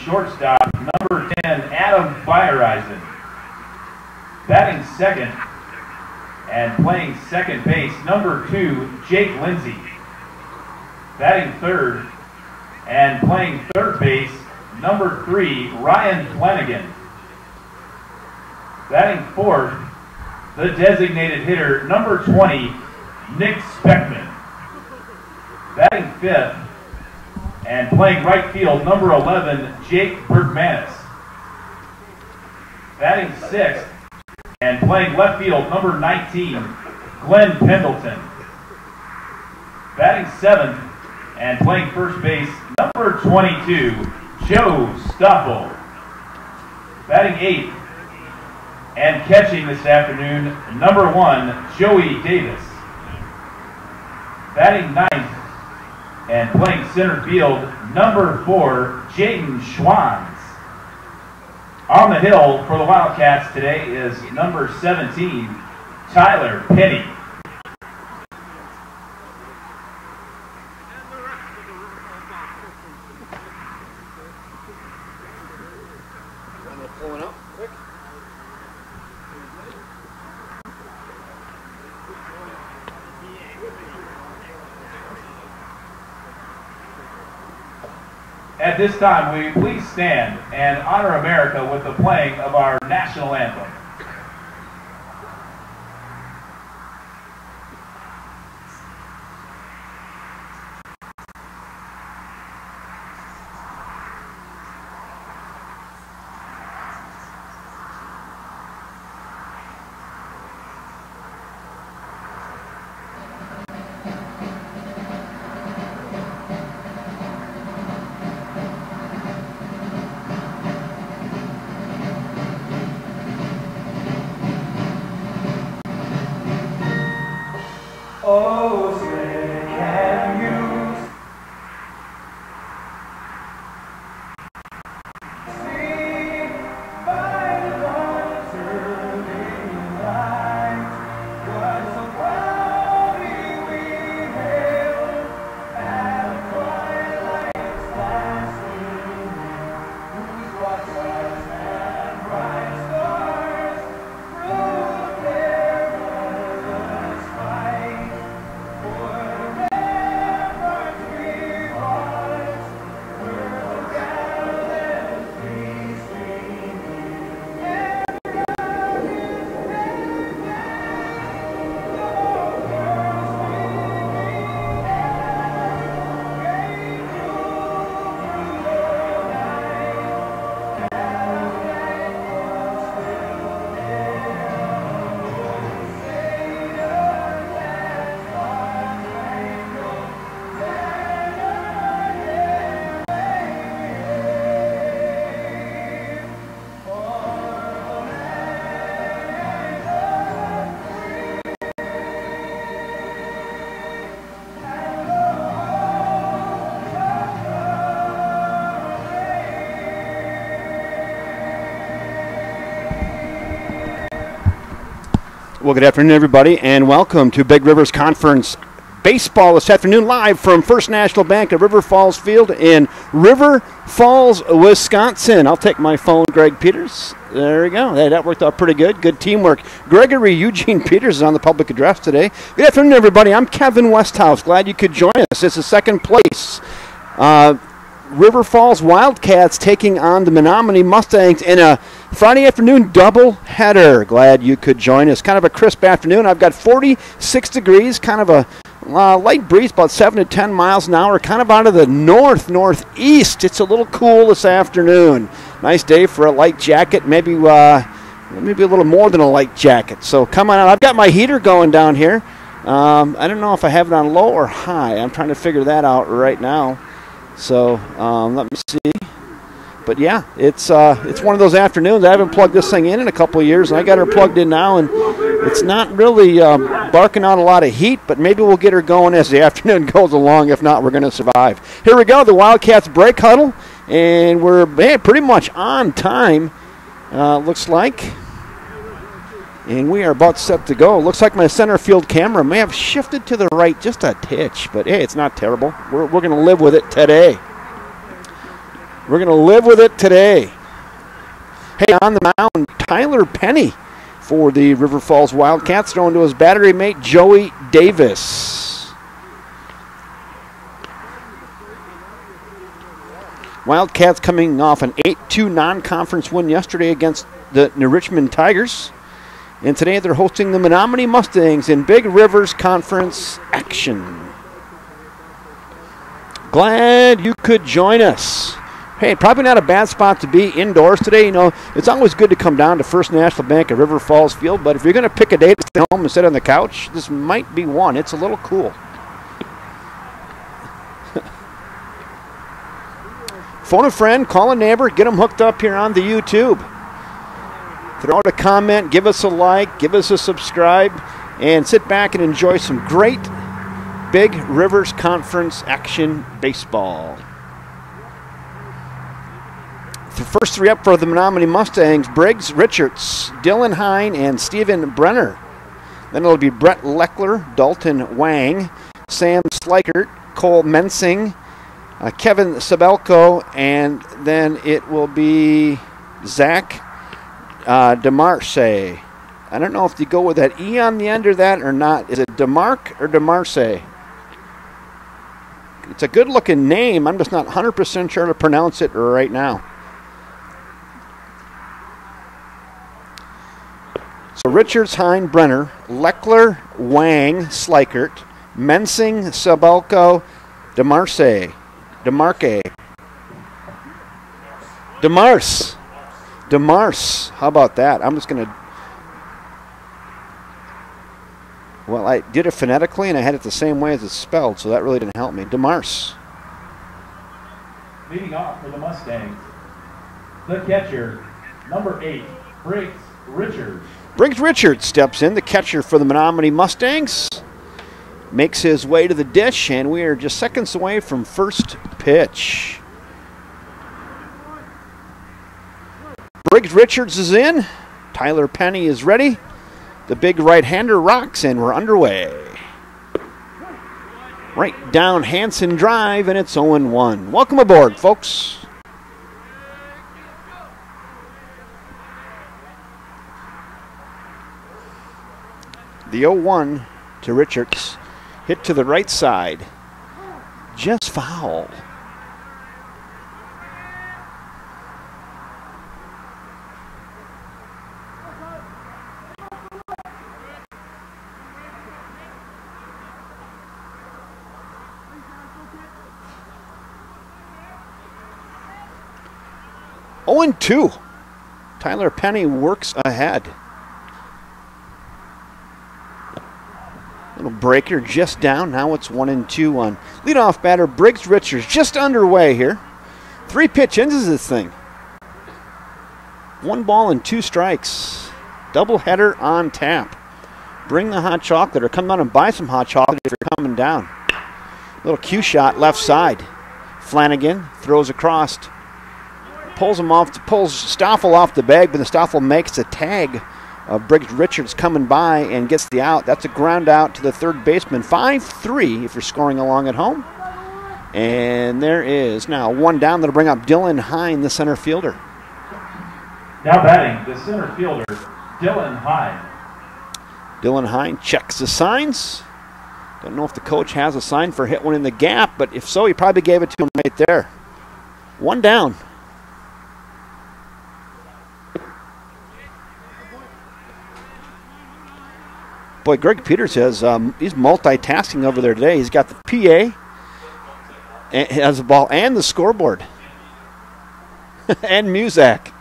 shortstop, number 10, Adam Feyereisen. Batting second and playing second base, number 2, Jake Lindsay. Batting third and playing third base, number 3, Ryan Flanagan. Batting fourth, the designated hitter, number 20, Nick Speckman. Batting fifth and playing right field, number 11, Jake Bergmanis. Batting sixth and playing left field, number 19, Glenn Pendleton. Batting seventh and playing first base, number 22, Joe Stoffel. Batting eighth and catching this afternoon, number 1, Joey Davis. Batting ninth and playing center field, number 4, Jaden Schwanz. On the hill for the Wildcats today is number 17, Tyler Penny. At this time, will you please stand and honor America with the playing of our national anthem. Oh, say can you see by the dawn's early light what so proudly we hailed at twilight's last evening, whose broad stars and bright stars ruled their perilous fight. Well, good afternoon, everybody, and welcome to Big Rivers Conference Baseball this afternoon, live from First National Bank at River Falls Field in River Falls, Wisconsin. I'll take my phone, Greg Peters. There we go. Hey, that worked out pretty good. Good teamwork. Gregory Eugene Peters is on the public address today. Good afternoon, everybody. I'm Kevin Westhouse. Glad you could join us. This is second place. River Falls Wildcats taking on the Menomonie Mustangs in a Friday afternoon double header. Glad you could join us. Kind of a crisp afternoon. I've got 46 degrees, kind of a light breeze, about 7 to 10 miles an hour, kind of out of the northeast. It's a little cool this afternoon. Nice day for a light jacket, maybe a little more than a light jacket. So come on out. I've got my heater going down here. I don't know if I have it on low or high. I'm trying to figure that out right now. So let me see. But yeah, it's one of those afternoons. I haven't plugged this thing in a couple of years, and I got her plugged in now, and it's not really barking out a lot of heat, but maybe we'll get her going as the afternoon goes along. If not, we're going to survive. Here we go, the Wildcats break huddle, and we're pretty much on time, looks like. And we are about set to go. Looks like my center field camera may have shifted to the right just a titch, but hey, it's not terrible. We're going to live with it today. We're going to live with it today. Hey, on the mound, Tyler Penny for the River Falls Wildcats, throwing to his battery mate, Joey Davis. Wildcats coming off an 8-2 non-conference win yesterday against the New Richmond Tigers. And today they're hosting the Menomonie Mustangs in Big Rivers Conference action. Glad you could join us. Hey, probably not a bad spot to be indoors today. You know, it's always good to come down to First National Bank at River Falls Field, but if you're going to pick a day to stay home and sit on the couch, this might be one. It's a little cool. Phone a friend, call a neighbor, get them hooked up here on the YouTube. Throw out a comment, give us a like, give us a subscribe, and sit back and enjoy some great Big Rivers Conference action baseball. The first three up for the Menomonie Mustangs, Briggs Richards, Dylan Hine, and Steven Brenner. Then it'll be Brett Leckler, Dalton Wang, Sam Slikert, Cole Mensing, Kevin Sabelko, and then it will be Zach DeMarce. I don't know if you go with that E on the end of that or not. Is it DeMarc or DeMarce? It's a good-looking name. I'm just not 100% sure to pronounce it right now. So Richards, Hine, Brenner, Leckler, Wang, Slikert, Mensing, Sabelko, DeMarce. DeMarce. How about that? I'm just going to... Well, I did it phonetically, and I had it the same way as it's spelled, so that really didn't help me. DeMarce. Leading off for the Mustangs, the catcher, number 8, Briggs Richards. Briggs Richards steps in, the catcher for the Menomonie Mustangs. Makes his way to the dish, and we are just seconds away from first pitch. Briggs Richards is in. Tyler Penny is ready. The big right-hander rocks, and we're underway. Right down Hanson Drive, and it's 0-1. Welcome aboard, folks. The 0-1 to Richards. Hit to the right side. Just foul. Oh, and 2. Tyler Penny works ahead. Little breaker just down. Now it's 1-2 on leadoff batter Briggs Richards. Just underway here. 3 pitch into this thing. 1 ball and 2 strikes. Doubleheader on tap. Bring the hot chocolate, or come down and buy some hot chocolate if you're coming down. Little cue shot left side. Flanagan throws across. Pulls Stoffel off the bag, but the Stoffel makes a tag of Briggs Richards coming by and gets the out. That's a ground out to the third baseman. 5-3 if you're scoring along at home. And there is now 1 down. That'll bring up Dylan Hine, the center fielder. Now batting, the center fielder, Dylan Hine. Dylan Hine checks the signs. Don't know if the coach has a sign for hit one in the gap, but if so, he probably gave it to him right there. 1 down. Boy, Greg Peters he's multitasking over there today. He's got the PA, and has the ball and the scoreboard, and Muzak.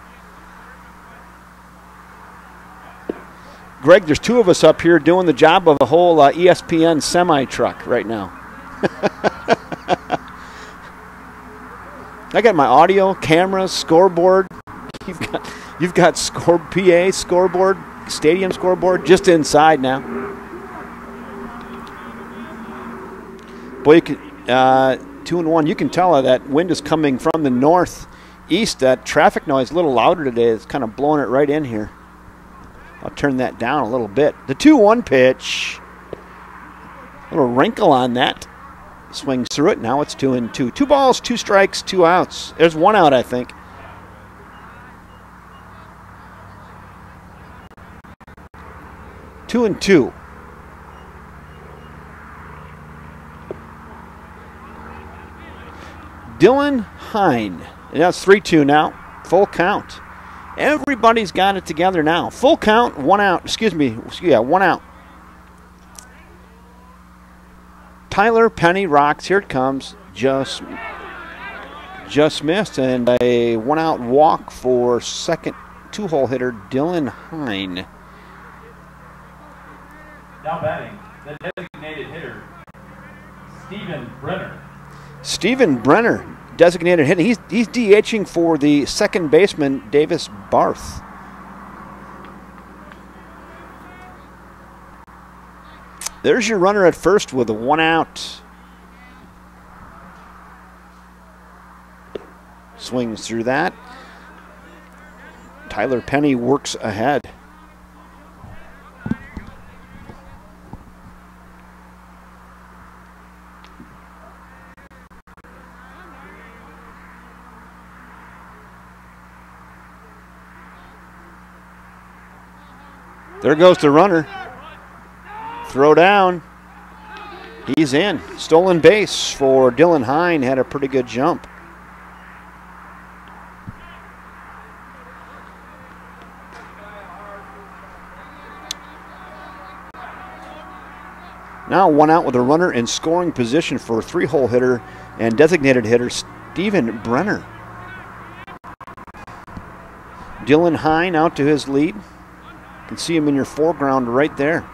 Greg, there's 2 of us up here doing the job of a whole ESPN semi-truck right now. I got my audio, camera, scoreboard. You've got PA, scoreboard, stadium scoreboard just inside now. Boy, you can, 2-1. You can tell that wind is coming from the northeast. That traffic noise a little louder today. It's kind of blowing it right in here. I'll turn that down a little bit. The 2-1 pitch. A little wrinkle on that. Swings through it. Now it's 2-2. 2 balls, 2 strikes, 2 outs. There's 1 out, I think. Two and two. Dylan Hine. And that's 3-2 now. Full count. Everybody's got it together now. Full count, 1 out. Excuse me. Yeah, 1 out. Tyler Penny rocks. Here it comes. Just missed. And a 1-out walk for second 2-hole hitter Dylan Hine. Now batting, the designated hitter, Steven Brenner. Steven Brenner, designated hitter. He's DHing for the second baseman, Davis Barth. There's your runner at first with a 1 out. Swings through that. Tyler Penny works ahead. There goes the runner. Throw down. He's in. Stolen base for Dylan Hine. Had a pretty good jump. Now 1 out with a runner in scoring position for 3-hole hitter and designated hitter Steven Brenner. Dylan Hine out to his lead. You can see him in your foreground right there.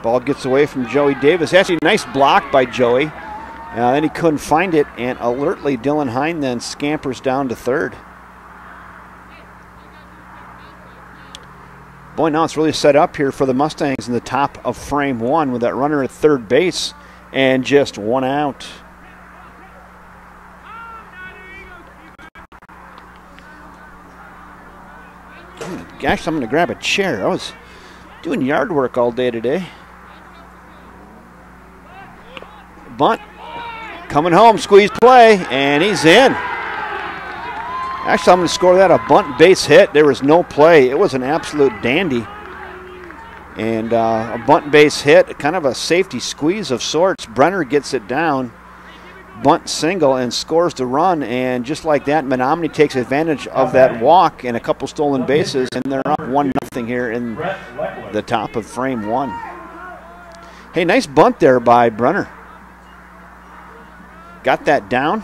Ball gets away from Joey Davis. Actually, nice block by Joey. Then he couldn't find it, and alertly Dylan Hine then scampers down to third. Boy, now it's really set up here for the Mustangs in the top of frame 1 with that runner at third base and just 1 out. Gosh, I'm going to grab a chair. I was doing yard work all day today. Bunt. Coming home, squeeze play, and he's in. Actually, I'm going to score that a bunt base hit. There was no play. It was an absolute dandy. And a bunt base hit, kind of a safety squeeze of sorts. Brenner gets it down. Bunt single and scores the run, and just like that, Menomonie takes advantage of that walk and a couple stolen bases, and they're up 1-0 here in the top of frame 1. Hey, nice bunt there by Brenner. Got that down.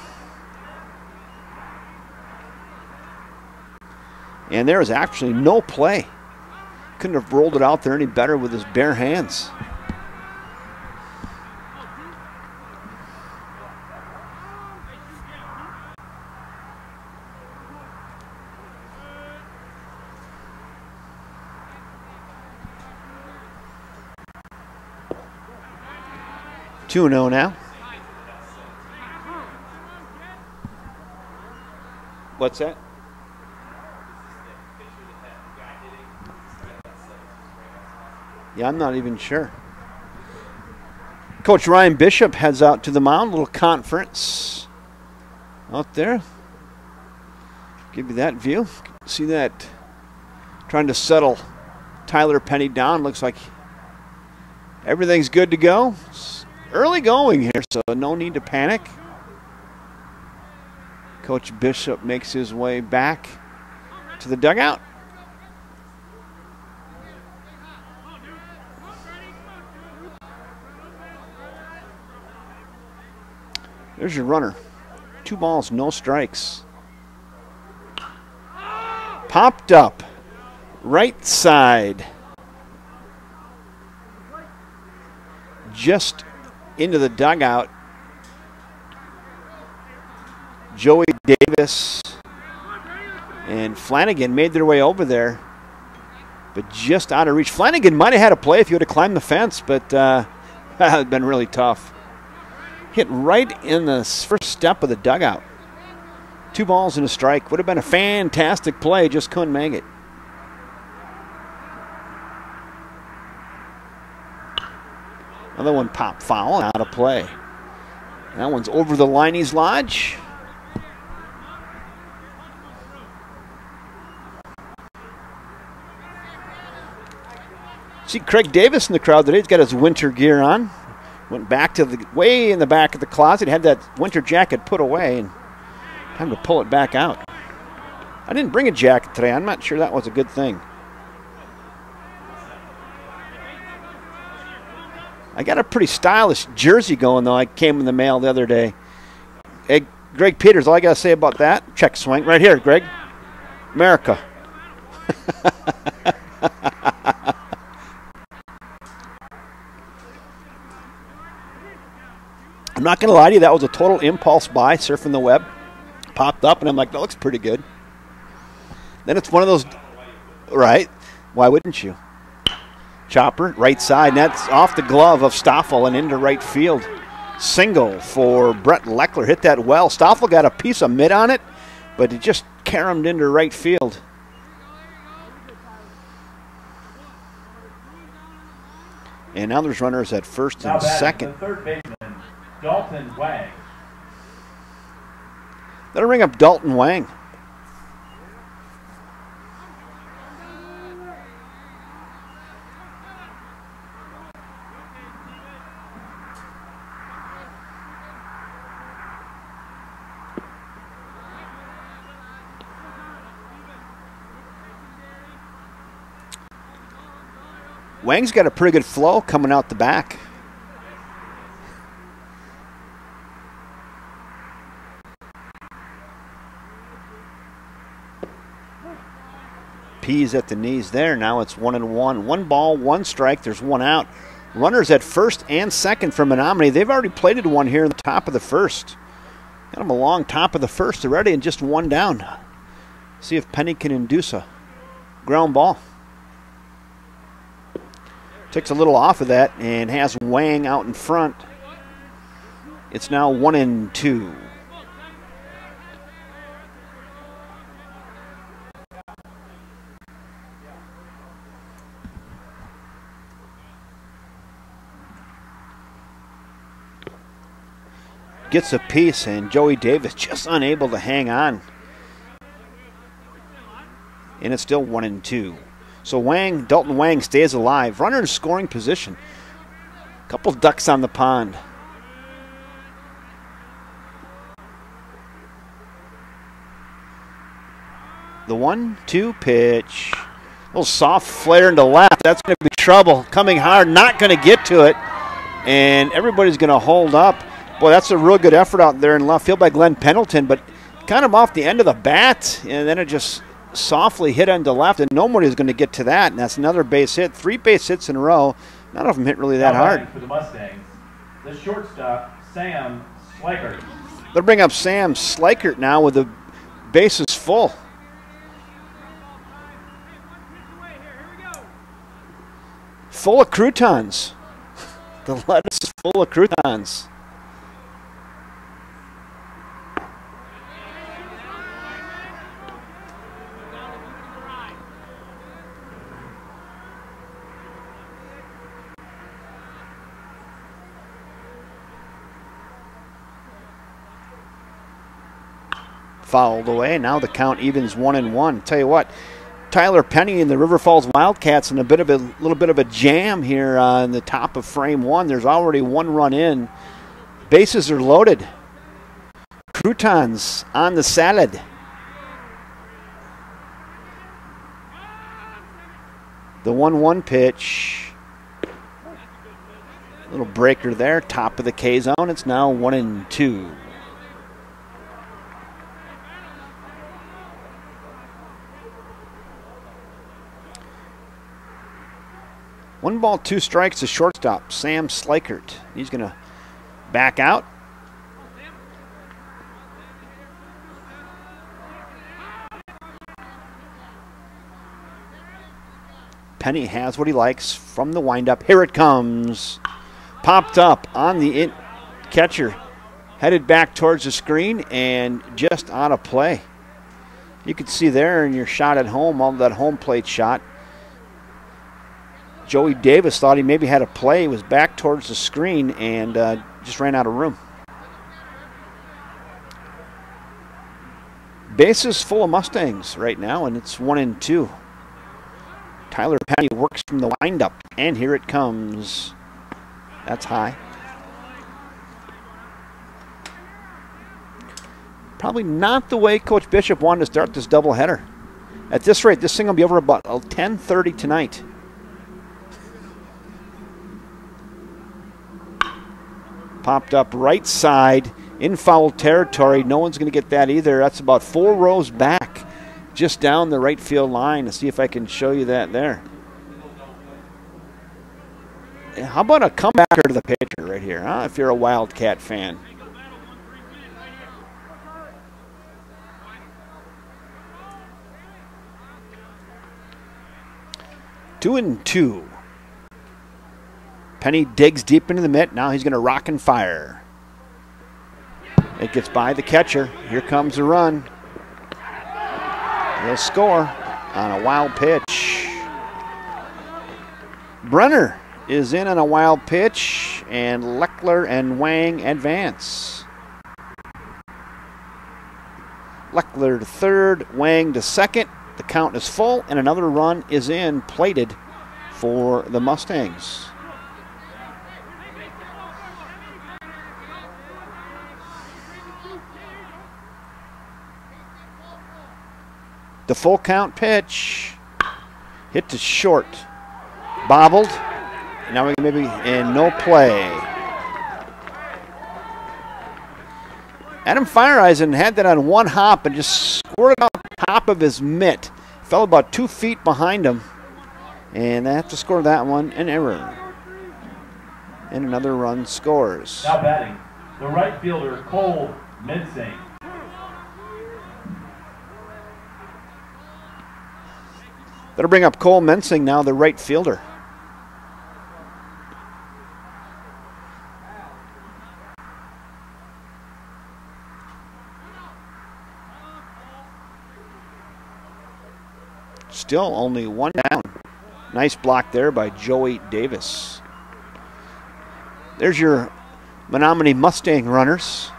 And there was actually no play. Couldn't have rolled it out there any better with his bare hands. Two 2-0 now. What's that? Yeah, I'm not even sure. Coach Ryan Bishop heads out to the mound. A little conference out there. Give you that view. See that? Trying to settle Tyler Penny down. Looks like everything's good to go. It's early going here, so no need to panic. Coach Bishop makes his way back to the dugout. There's your runner. 2 balls, no strikes. Popped up. Right side. Just into the dugout. Joey Davis and Flanagan made their way over there, but just out of reach. Flanagan might have had a play if he would have climbed the fence, but that would have been really tough. Hit right in the first step of the dugout. 2 balls and a strike. Would have been a fantastic play, just couldn't make it. Another one pop foul, out of play. That one's over the Liney's Lodge. See Craig Davis in the crowd today. He's got his winter gear on. Went back to the way in the back of the closet. Had that winter jacket put away, and time to pull it back out. I didn't bring a jacket today. I'm not sure that was a good thing. I got a pretty stylish jersey going, though. I came in the mail the other day. Hey, Greg Peters, all I got to say about that, check swing. Right here, Greg. America. I'm not going to lie to you, that was a total impulse buy, surfing the web. Popped up, and I'm like, that looks pretty good. Then it's one of those, right? Why wouldn't you? Chopper, right side, and that's off the glove of Stoffel and into right field. Single for Brett Leckler. Hit that well. Stoffel got a piece of mid on it, but it just caromed into right field. And now there's runners at first and second. The third baseman, Dalton Wang. That'll ring up Dalton Wang. Wang's got a pretty good flow coming out the back. P's at the knees there. Now it's 1-1. 1 ball, 1 strike. There's 1 out. Runners at first and second for Menomonie. They've already plated one here in the top of the first. Got them along top of the first already and just 1 down. See if Penny can induce a ground ball. Takes a little off of that and has Wang out in front. It's now 1-2. Gets a piece, and Joey Davis just unable to hang on. And it's still 1-2. So Dalton Wang stays alive. Runner in scoring position. Couple ducks on the pond. The 1-2 pitch. A little soft flare into left. That's going to be trouble. Coming hard, not going to get to it. And everybody's going to hold up. Boy, that's a real good effort out there in left field by Glenn Pendleton, but kind of off the end of the bat, and then it just softly hit into left, and nobody is going to get to that, and that's another base hit. 3 base hits in a row. None of them hit really that hard. For the Mustangs, the shortstop, Sam Schleichert. They'll bring up Sam Schleichert now with the bases full. Full of croutons. The lettuce is full of croutons. Fouled away. Now the count evens 1-1. Tell you what, Tyler Penny and the River Falls Wildcats in a little bit of a jam here on the top of frame 1. There's already 1 run in. Bases are loaded. Croutons on the salad. The 1-1 pitch. Little breaker there, top of the K zone. It's now 1-2. One ball, 2 strikes to shortstop, Sam Schleichert. He's going to back out. Penny has what he likes from the windup. Here it comes. Popped up on the catcher. Headed back towards the screen and just out of play. You can see there in your shot at home, all that home plate shot. Joey Davis thought he maybe had a play, was back towards the screen, and just ran out of room. Bases full of Mustangs right now, and it's 1-2. Tyler Penny works from the windup, and here it comes. That's high. Probably not the way Coach Bishop wanted to start this doubleheader. At this rate, this thing will be over about 10:30 tonight. Popped up right side in foul territory. No one's going to get that either. That's about 4 rows back, just down the right field line. Let's see if I can show you that there. How about a comebacker to the pitcher right here, huh? If you're a Wildcat fan. Two and two. Penny digs deep into the mitt. Now he's going to rock and fire. It gets by the catcher. Here comes the run. He'll score on a wild pitch. Brenner is in on a wild pitch, and Leckler and Wang advance. Leckler to third, Wang to second. The count is full, and another run is in, plated for the Mustangs. The full count pitch. Hit to short. Bobbled. Now we maybe in no play. Adam Fireeisen had that on one hop and just squirted off the top of his mitt. Fell about 2 feet behind him. And they have to score that one, an error. And another run scores. Now batting, the right fielder, Cole Mensing. That'll bring up Cole Mensing now, the right fielder. Still only one down. Nice block there by Joey Davis. There's your Menomonie Mustang runners.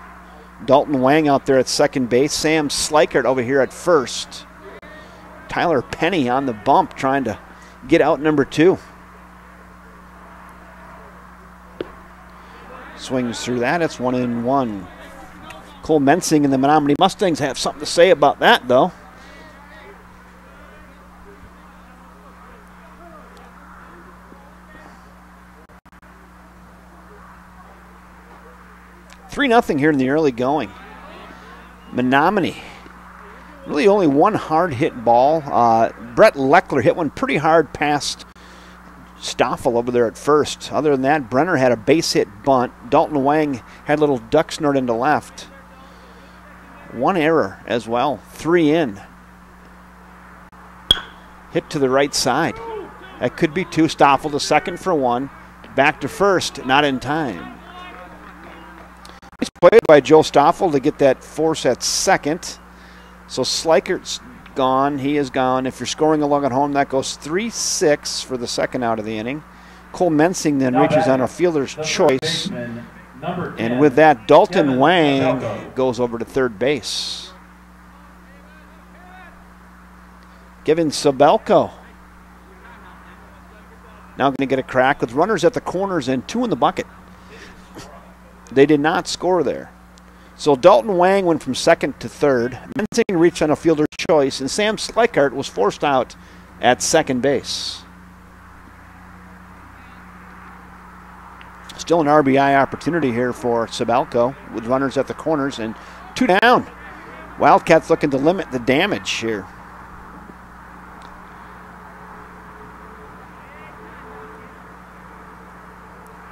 Dalton Wang out there at second base. Sam Slikert over here at first. Tyler Penny on the bump trying to get out number 2. Swings through that. It's 1-1. Cole Mensing and the Menomonie Mustangs have something to say about that, though. $3-0 here in the early going. Menomonie. Really only one hard hit ball. Brett Leckler hit one pretty hard past Stoffel over there at first. Other than that, Brenner had a base hit bunt. Dalton Wang had a little duck snort into left. One error as well. 3 in. Hit to the right side. That could be 2. Stoffel to second for 1. Back to first, not in time. Nice play by Joe Stoffel to get that force at second. So Slikert's gone. He is gone. If you're scoring along at home, that goes 3-6 for the second out of the inning. Cole Mensing then reaches on a fielder's choice. And with that, Dalton Wang goes over to third base. Kevin Sabelko now going to get a crack with runners at the corners and 2 in the bucket. They did not score there. So Dalton Wang went from second to third. Mensing reached on a fielder's choice, and Sam Slikert was forced out at second base. Still an RBI opportunity here for Sabelko with runners at the corners and 2 down. Wildcats looking to limit the damage here.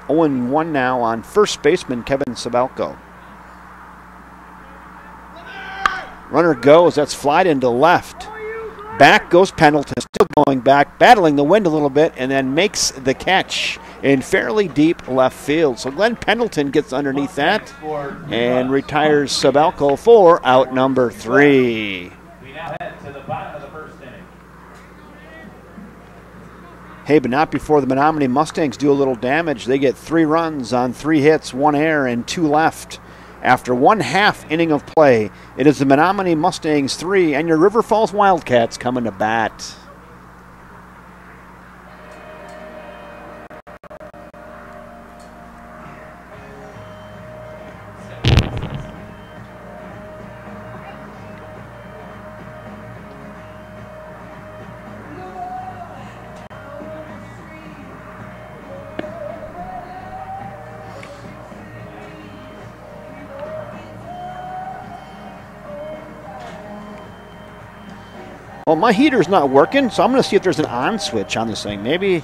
(0-1) now on first baseman Kevin Sabelko. Runner goes. That's flied into left. Back goes Pendleton, still going back, battling the wind a little bit, and then makes the catch in fairly deep left field. So Glenn Pendleton gets underneath that and retires Sabelko for out number 3. We now head to the bottom of the first inning. Hey, but not before the Menomonie Mustangs do a little damage. They get 3 runs on 3 hits, 1 error, and 2 left. After 1/2 inning of play, it is the Menomonie Mustangs 3 and your River Falls Wildcats coming to bat. Well, my heater's not working, so I'm going to see if there's an on switch on this thing. Maybe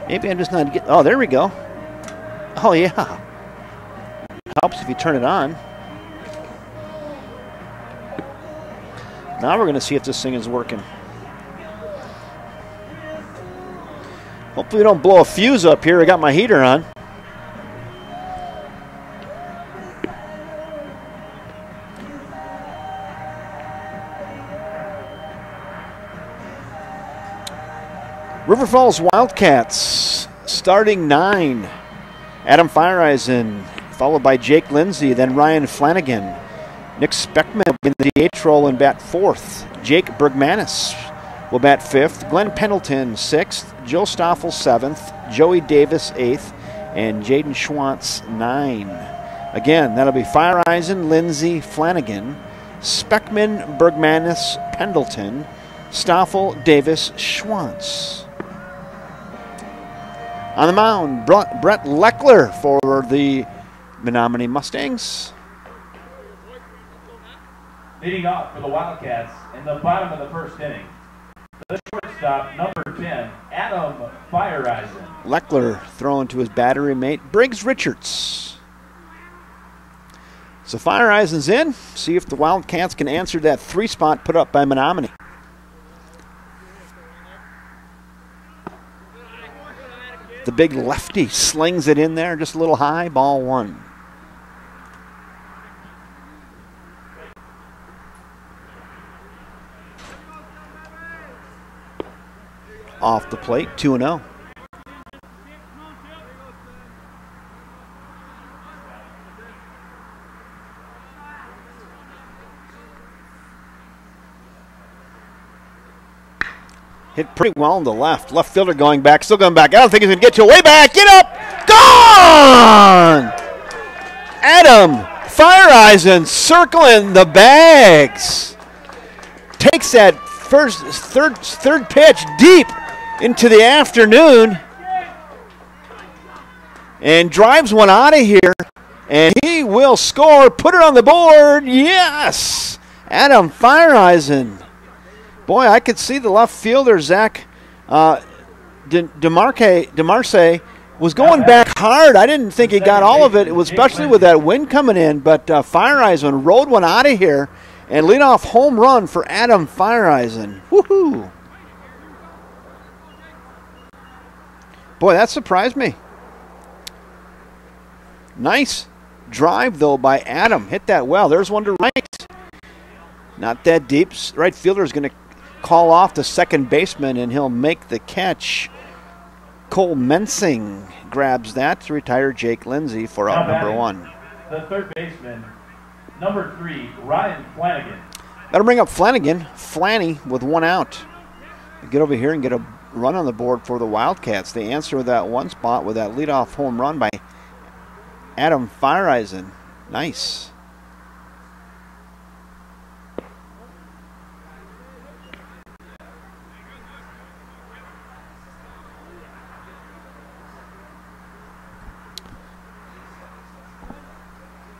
I'm just not getting... Oh, there we go. Oh, yeah. Helps if you turn it on. Now we're going to see if this thing is working. Hopefully we don't blow a fuse up here. I got my heater on. River Falls Wildcats, starting 9. Adam Fireisen, followed by Jake Lindsay, then Ryan Flanagan. Nick Speckman in the DH role and bat 4th. Jake Bergmanis will bat 5th. Glenn Pendleton 6th. Joe Stoffel 7th. Joey Davis 8th. And Jaden Schwantz 9. Again, that'll be Fireisen, Lindsay, Flanagan, Speckman, Bergmanis, Pendleton, Stoffel, Davis, Schwantz. On the mound, Brett Leckler for the Menomonie Mustangs. Leading off for the Wildcats in the bottom of the 1st inning, the shortstop, number 10, Adam Fireisen. Leckler throwing to his battery mate, Briggs Richards. So Fireisen's in. See if the Wildcats can answer that 3 spot put up by Menomonie. The big lefty slings it in there, just a little high, ball 1. Off the plate, 2-0. Hit pretty well on the left. Left fielder going back, still going back. I don't think he's going to get to it. Way back, get up, gone! Adam Fireisen circling the bags. Takes that third pitch deep into the afternoon and drives one out of here. And he will score, put it on the board. Yes! Adam Fireisen. Boy, I could see the left fielder, Zach DeMarce, was going back hard. I didn't think he got all of it. It was especially with that wind coming in. But Fireisen rode one out of here and leadoff home run for Adam Fireisen. Woohoo! Boy, that surprised me. Nice drive, though, by Adam. Hit that well. There's one to right. Not that deep. Right fielder is going to call off the second baseman, and he'll make the catch. Cole Mensing grabs that to retire Jake Lindsay for out number 1. The third baseman, number 3, Ryan Flanagan. That'll bring up Flanagan. Flanny with 1 out. Get over here and get a run on the board for the Wildcats. They answer that 1 spot with that leadoff home run by Adam Fireisen. Nice.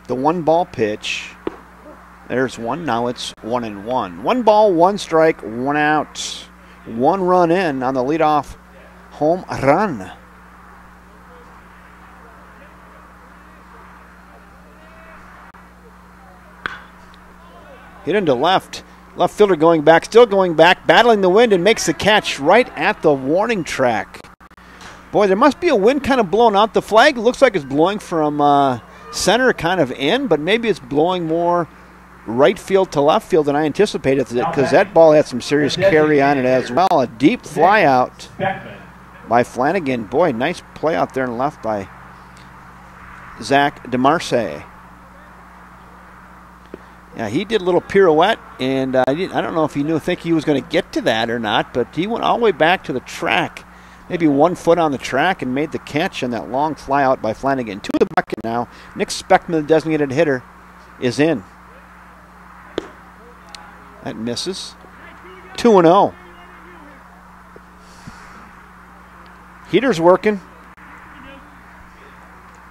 The 1-ball pitch. There's one. Now it's 1-1. 1 ball, 1 strike, 1 out. 1 run in on the leadoff home run. Hit into left. Left fielder going back, still going back, battling the wind, and makes the catch right at the warning track. Boy, there must be a wind kind of blowing out. The flag looks like it's blowing from center kind of in, but maybe it's blowing more right field to left field than I anticipated, because that ball had some serious carry on it as well. A deep fly out. by Flanagan. Boy, nice play out there and left by Zach DeMarce. Yeah, he did a little pirouette, and I don't know if he think he was going to get to that or not, but he went all the way back to the track, maybe 1 foot on the track, and made the catch on that long fly out by Flanagan. 2 in the bucket now. Nick Speckman, the designated hitter, is in. That misses. 2-0. Heater's working.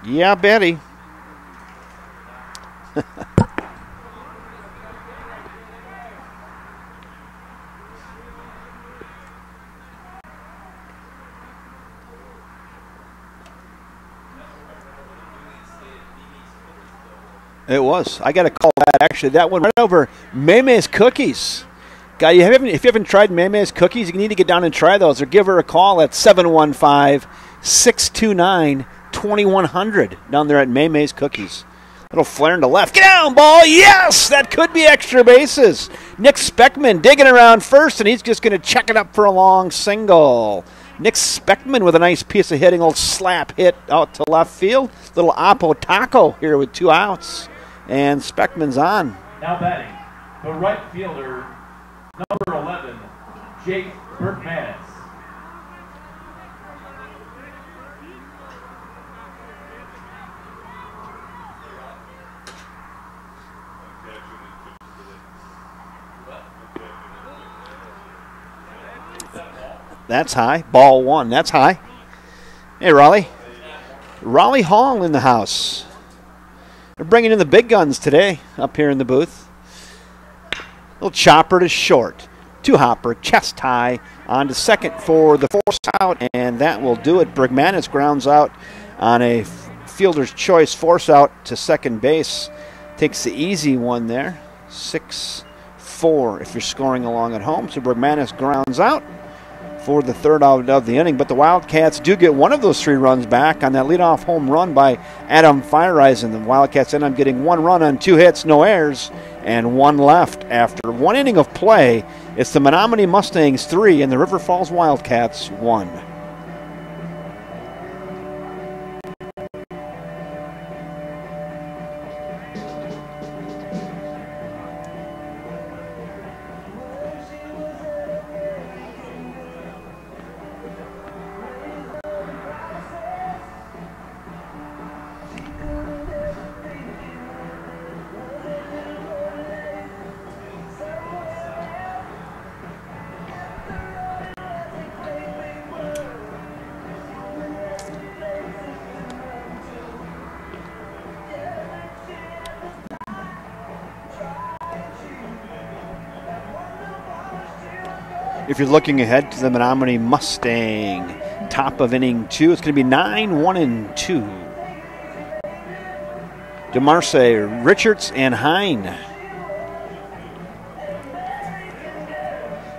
Yeah, Betty. It was. I got to call that, actually. That one right over Maymay's Cookies. Guy, if you haven't tried Maymay's Cookies, you need to get down and try those, or give her a call at 715-629-2100 down there at Maymay's Cookies. Little flare to left. Get down, ball. Yes! That could be extra bases. Nick Speckman digging around first, and he's just going to check it up for a long single. Nick Speckman with a nice piece of hitting, old slap hit out to left field. Little Oppo Taco here with 2 outs. And Speckman's on. Now batting, the right fielder, number 11, Jake Berkmanis. That's high. Ball 1. That's high. Hey, Raleigh. Raleigh Hall in the house. They're bringing in the big guns today up here in the booth. Little chopper to short. 2-hopper, chest high, on to second for the force out, and that will do it. Bergmanis grounds out on a fielder's choice force out to second base. Takes the easy one there. 6-4 if you're scoring along at home. So Bergmanis grounds out for the third out of the inning. But the Wildcats do get one of those 3 runs back on that leadoff home run by Adam Fireisen. The Wildcats end up getting 1 run on 2 hits, no errors, and 1 left after 1 inning of play. It's the Menomonie Mustangs 3 and the River Falls Wildcats 1. If you're looking ahead to the Menomonie Mustang, top of inning 2, it's going to be 9-1-2. DeMarce, Richards, and Hine.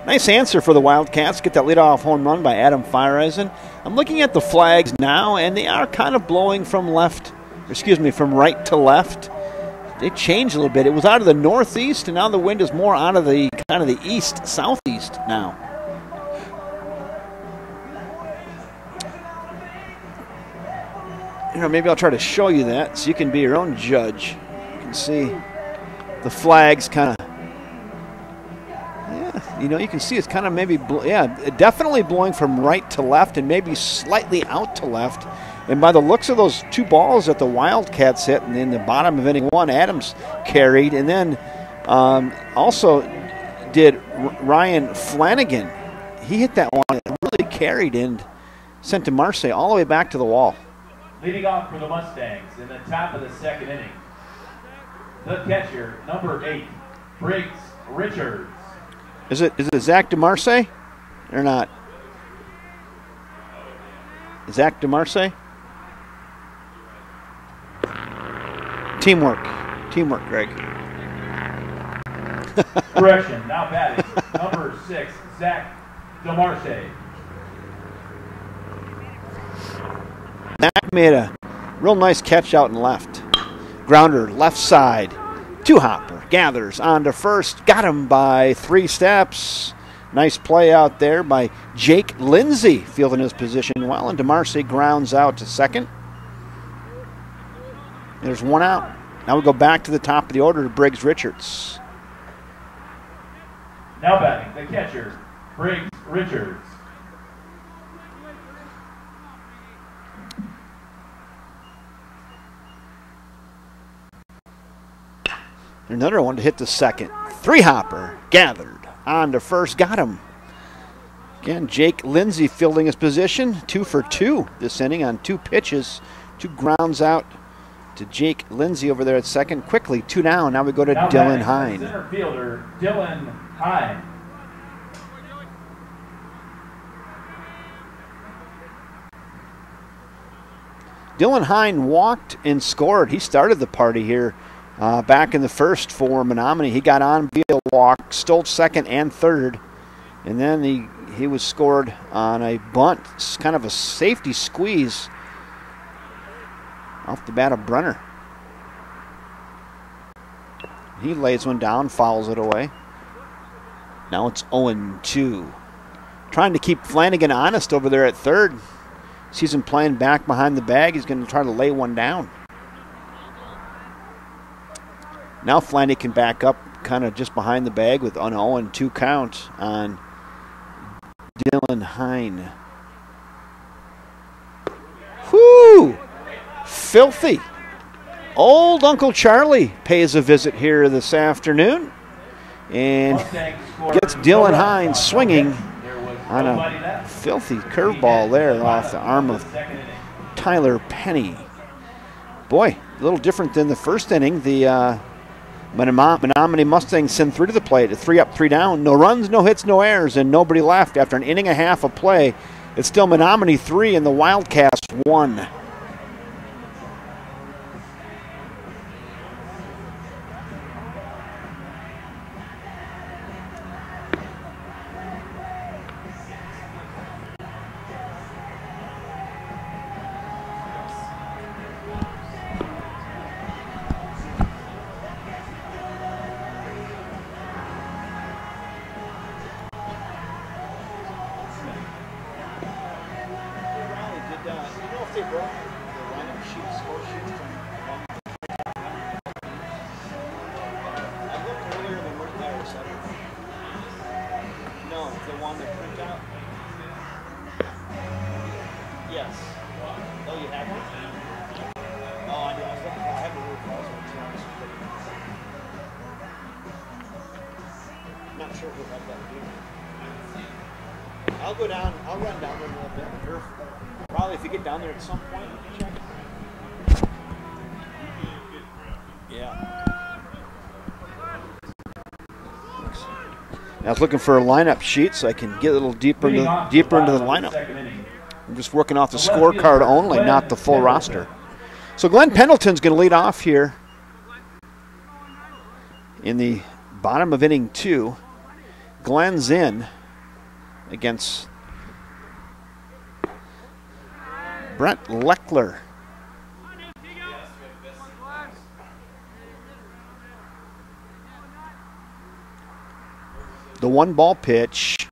Nice answer for the Wildcats. Get that leadoff home run by Adam Fireisen. I'm looking at the flags now, and they are kind of blowing from from right to left. They changed a little bit. It was out of the northeast, and now the wind is more out of the kind of the east, southeast now. Maybe I'll try to show you that so you can be your own judge. You can see the flags kind of, you can see it's kind of maybe, definitely blowing from right to left and maybe slightly out to left. And by the looks of those 2 balls that the Wildcats hit, and in the bottom of inning 1, Adams carried, and then also did Ryan Flanagan. He hit that one, really carried and sent DeMarce all the way back to the wall. Leading off for the Mustangs in the top of the 2nd inning, the catcher, number 8, Briggs Richards. Is it Zach DeMarce or not? Zach DeMarce? Teamwork, Greg. Correction, now batting, number 6, Zach DeMarce. Zach made a real nice catch out and left. Grounder, left side. 2-hopper, gathers on to first. Got him by 3 steps. Nice play out there by Jake Lindsay, fielding his position well, and DeMarcy grounds out to second. There's one out. Now we go back to the top of the order to Briggs Richards. Now batting, the catcher, Briggs Richards. Another one to hit the second. Three-hopper gathered on to first. Got him. Again, Jake Lindsay fielding his position. 2 for 2 this inning on 2 pitches. 2 grounds out to Jake Lindsay over there at second. Quickly, 2 down. Now we go to Dylan Hine. Center fielder, Dylan Hine. Dylan Hine walked and scored. He started the party here back in the first for Menomonie. He got on via walk, stole second and third, and then he was scored on a bunt. It's kind of a safety squeeze off the bat of Brenner. He lays one down, fouls it away. Now it's 0-2. Trying to keep Flanagan honest over there at third. Sees him playing back behind the bag. He's going to try to lay one down. Now Flanagan can back up kind of just behind the bag with an 0-2 count on Dylan Hine. Whoo! Filthy. Old Uncle Charlie pays a visit here this afternoon and gets Dylan Hine swinging on a filthy curveball there off the arm of Tyler Penny. Boy, a little different than the first inning. The Menomonie Mustangs send 3 to the plate. 3 up, 3 down. No runs, no hits, no errors, and nobody left. After an inning and a half of play, it's still Menomonie 3 and the Wildcats 1. I'll go down. I'll run down there a little bit. Or probably if you get down there at some point, you can check. Yeah. I was looking for a lineup sheet so I can get a little deeper into the lineup. I'm just working off the scorecard only, not the full roster. So Glenn Pendleton's going to lead off here in the bottom of inning 2. Glenn's in against Brent Leckler. The 1-ball pitch.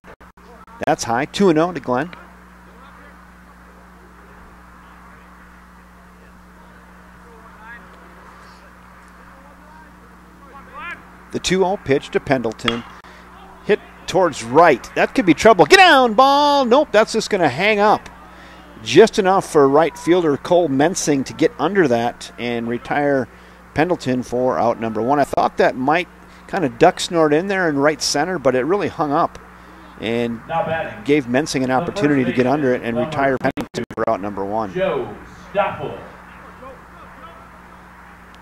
That's high. 2-0 to Glenn. The 2-0 pitch to Pendleton. Hit towards right. That could be trouble. Get down, ball. Nope, that's just going to hang up. Just enough for right fielder Cole Mensing to get under that and retire Pendleton for out number 1. I thought that might kind of duck snort in there in right center, but it really hung up and gave Mensing an opportunity to get under it and retire Pendleton for out number 1. Joe Stoffel.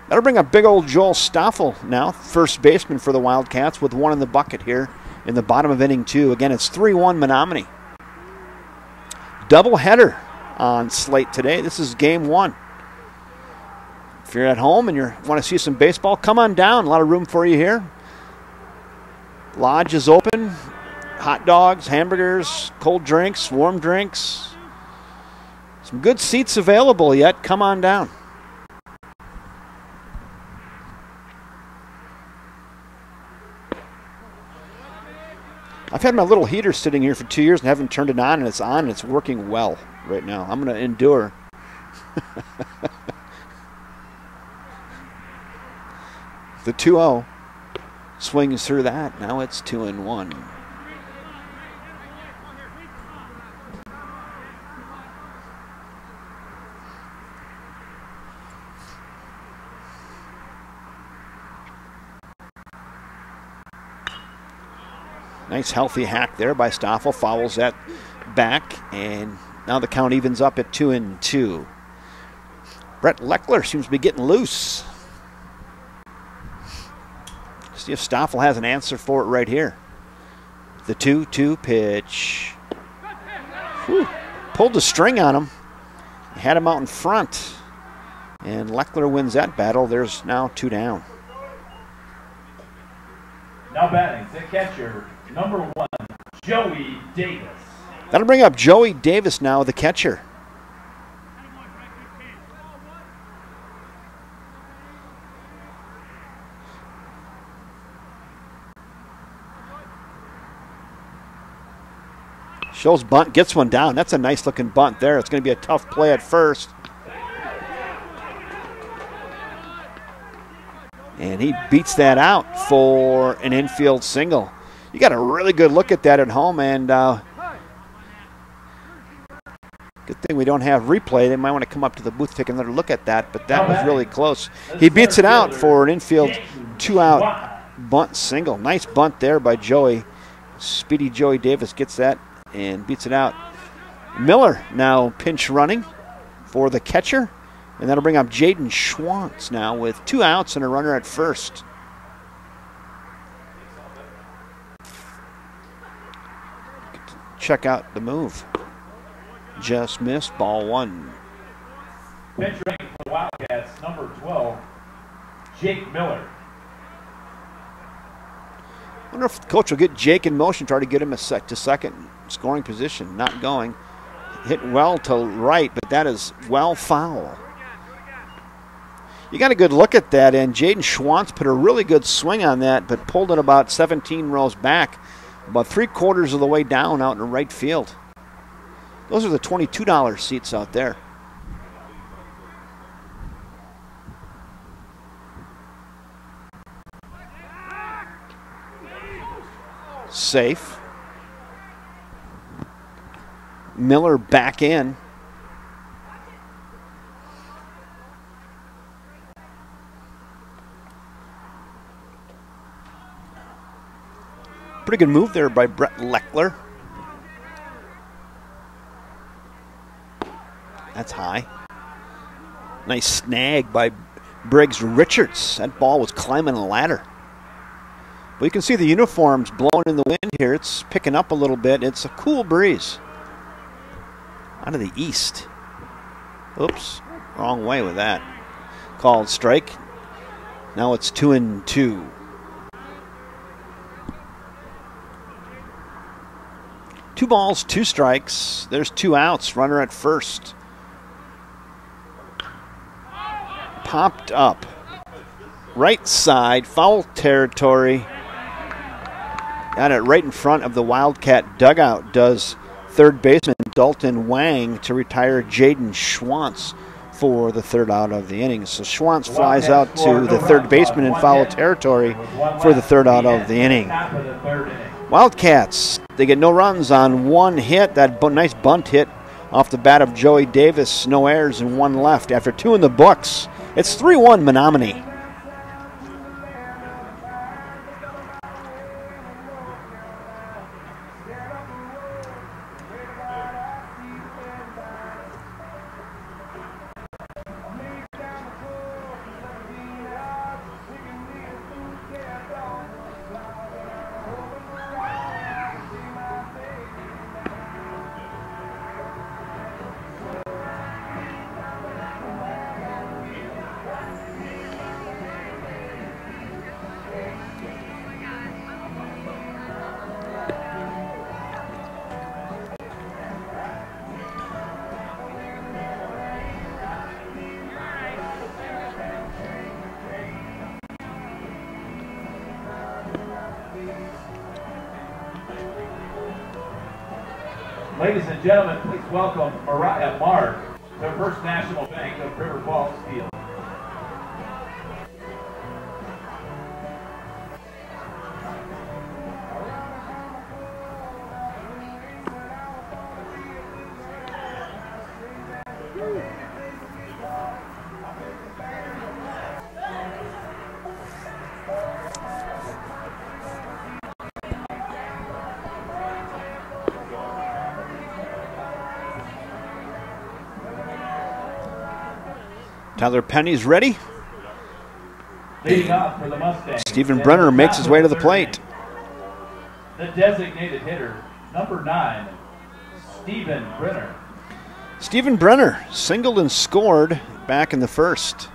That'll bring up big old Joel Stoffel now, first baseman for the Wildcats, with 1 in the bucket here in the bottom of inning 2. Again, it's 3-1 Menomonie. Doubleheader on slate today. This is game 1. If you're at home and you want to see some baseball, come on down. A lot of room for you here. Lodge is open. Hot dogs, hamburgers, cold drinks, warm drinks. Some good seats available yet. Come on down. I've had my little heater sitting here for 2 years and haven't turned it on, and it's on, and it's working well right now. I'm going to endure. The 2-0 swings through that. Now it's 2-1. Nice healthy hack there by Stoffel. Fouls that back, and now the count evens up at 2-2. Brett Leckler seems to be getting loose. See if Stoffel has an answer for it right here. The 2-2 pitch. Whew. Pulled the string on him. Had him out in front. And Leckler wins that battle. There's now 2 down. Now batting, the catcher, number 1, Joey Davis. That'll bring up Joey Davis now, the catcher. Shows bunt, gets one down. That's a nice looking bunt there. It's going to be a tough play at first. And he beats that out for an infield single. You got a really good look at that at home, and good thing we don't have replay. They might want to come up to the booth, take another look at that, but that was really close. He beats it out for an infield 2-out bunt single. Nice bunt there by Joey. Speedy Joey Davis gets that and beats it out. Miller now pinch running for the catcher. And that'll bring up Jaden Schwantz now with 2 outs and a runner at first. Check out the move. Just missed, ball 1. Pitch running for the Wildcats, number 12, Jake Miller. I wonder if the coach will get Jake in motion, try to get him to second scoring position. Not going. Hit well to right, but that is well foul. You got a good look at that, and Jaden Schwantz put a really good swing on that, but pulled it about 17 rows back, about 3/4 of the way down out in right field. Those are the $22 seats out there. Safe. Miller back in. Pretty good move there by Brett Leckler. That's high. Nice snag by Briggs Richards. That ball was climbing a ladder. But you can see the uniforms blowing in the wind here. It's picking up a little bit. It's a cool breeze out of the east. Oops, wrong way with that. Called strike. Now it's 2-2. 2 balls, 2 strikes. There's 2 outs. Runner at first. Popped up. Right side, foul territory. Got it right in front of the Wildcat dugout, does third baseman Dalton Wang to retire Jaden Schwantz for the 3rd out of the inning. So Schwantz flies out to the third baseman in foul territory for the 3rd out of the inning. Wildcats, they get no runs on 1 hit. That nice bunt hit off the bat of Joey Davis. No errors and 1 left. After 2 in the books, it's 3-1 Menomonie. Ladies and gentlemen, please welcome Mariah Mark to First National Bank of River Falls Field. Tyler Penny's ready. Leading off for the Mustangs. Stephen Brenner makes his way to the plate. The designated hitter, number 9, Stephen Brenner. Stephen Brenner singled and scored back in the first.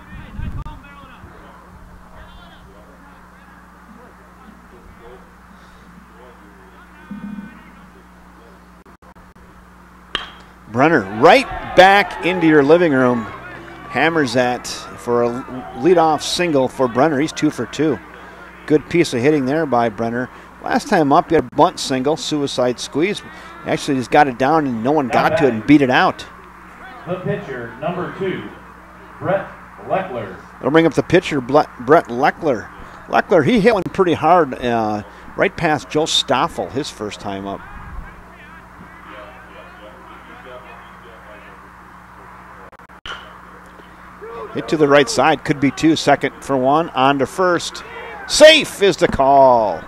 Brenner right back into your living room. Hammers that for a leadoff single for Brenner. He's 2 for 2. Good piece of hitting there by Brenner. Last time up, he had a bunt single, suicide squeeze. Actually, he's got it down and no one got to it and beat it out. The pitcher, number 2, Brett Leckler. They'll bring up the pitcher, Brett Leckler. Leckler, he hit one pretty hard right past Joe Stoffel his first time up. Hit to the right side, could be 2, second for 1, on to first. Safe is the call.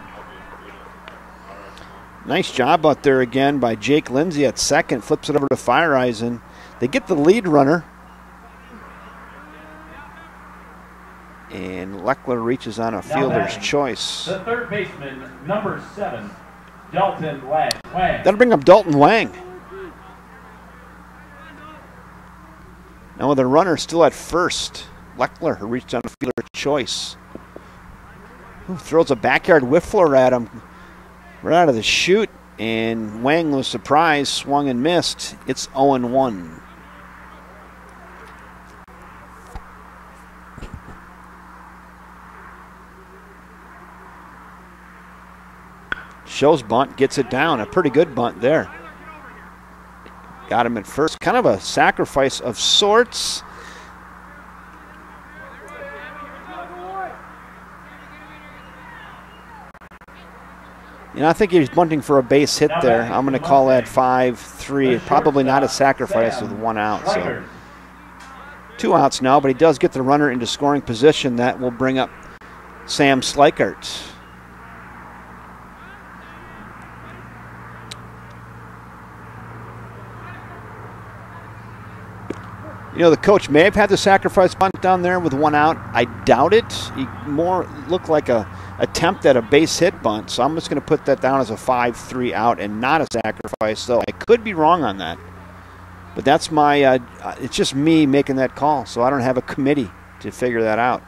Nice job out there again by Jake Lindsay at second, flips it over to Fireeisen. They get the lead runner. And Leckler reaches on a fielder's choice. The third baseman, number 7, Dalton Wang. That'll bring up Dalton Wang. Now with the runner still at first, Leckler, who reached on a fielder's choice. Throws a backyard whiffler at him right out of the chute, and Wang was surprised, swung and missed. It's 0-1. Shows bunt, gets it down. A pretty good bunt there. Got him at first. Kind of a sacrifice of sorts. You know, I think he's bunting for a base hit there. I'm going to call that 5-3. Probably not a sacrifice with 1 out. So 2 outs now, but he does get the runner into scoring position. That will bring up Sam Slikert. You know, the coach may have had the sacrifice bunt down there with 1 out. I doubt it. He more looked like a attempt at a base hit bunt, so I'm just going to put that down as a 5-3 out and not a sacrifice, though I could be wrong on that. But that's my, it's just me making that call, so I don't have a committee to figure that out.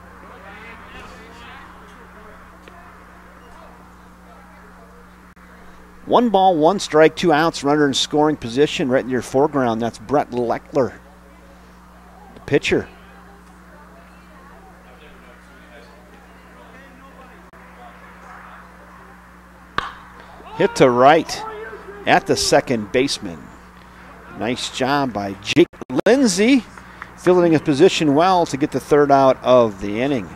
One ball, 1 strike, 2 outs, runner in scoring position right in your foreground. That's Brett Leckler, the pitcher. Hit to right at the second baseman. Nice job by Jake Lindsay, filling his position well to get the 3rd out of the inning.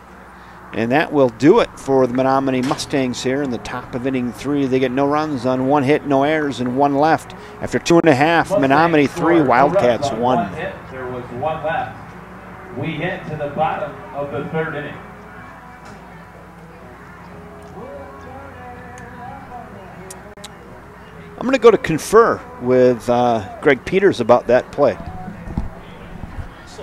And that will do it for the Menomonie Mustangs here in the top of inning 3. They get no runs on 1 hit, no errors, and 1 left. After 2.5, Menomonie 3, Wildcats 1. There was 1 left. We hit to the bottom of the 3rd inning. I'm going to go to confer with Greg Peters about that play. So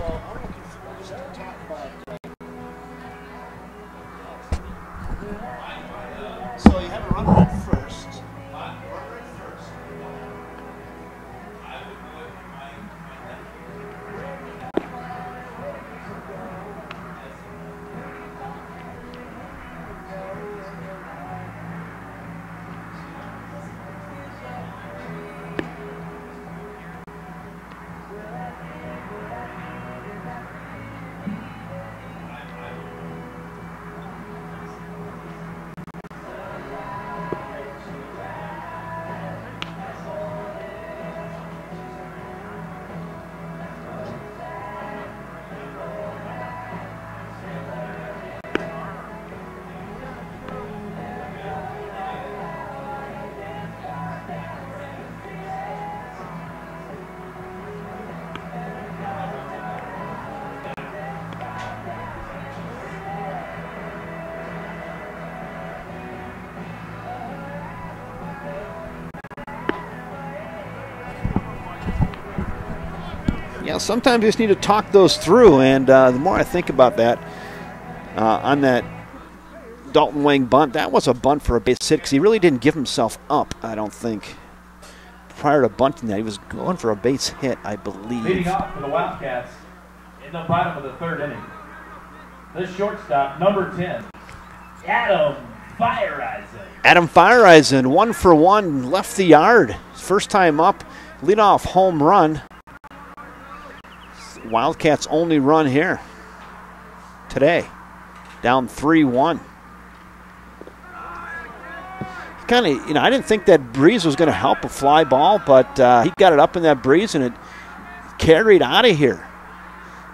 you have a runner at first. Yeah, sometimes you just need to talk those through, and the more I think about that, on that Dalton Wang bunt, that was a bunt for a base hit because he really didn't give himself up, I don't think. Prior to bunting that, he was going for a base hit, I believe. Leading off for the Wildcats in the bottom of the third inning, the shortstop, number 10, Adam Fireisen. Adam Fireisen, 1 for 1, left the yard. First time up, leadoff home run. Wildcats' only run here today, down 3-1. Kind of, I didn't think that breeze was going to help a fly ball, but he got it up in that breeze and it carried out of here.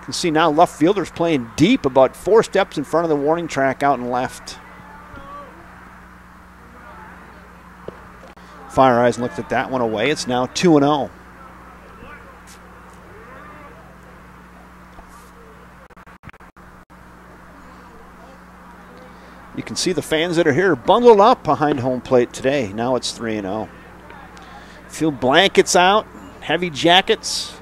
You can see now left fielder's playing deep, about 4 steps in front of the warning track out and left. Fireisen looked at that one away. It's now 2-0. You can see the fans that are here bundled up behind home plate today. Now it's 3-0. Feel blankets out, heavy jackets.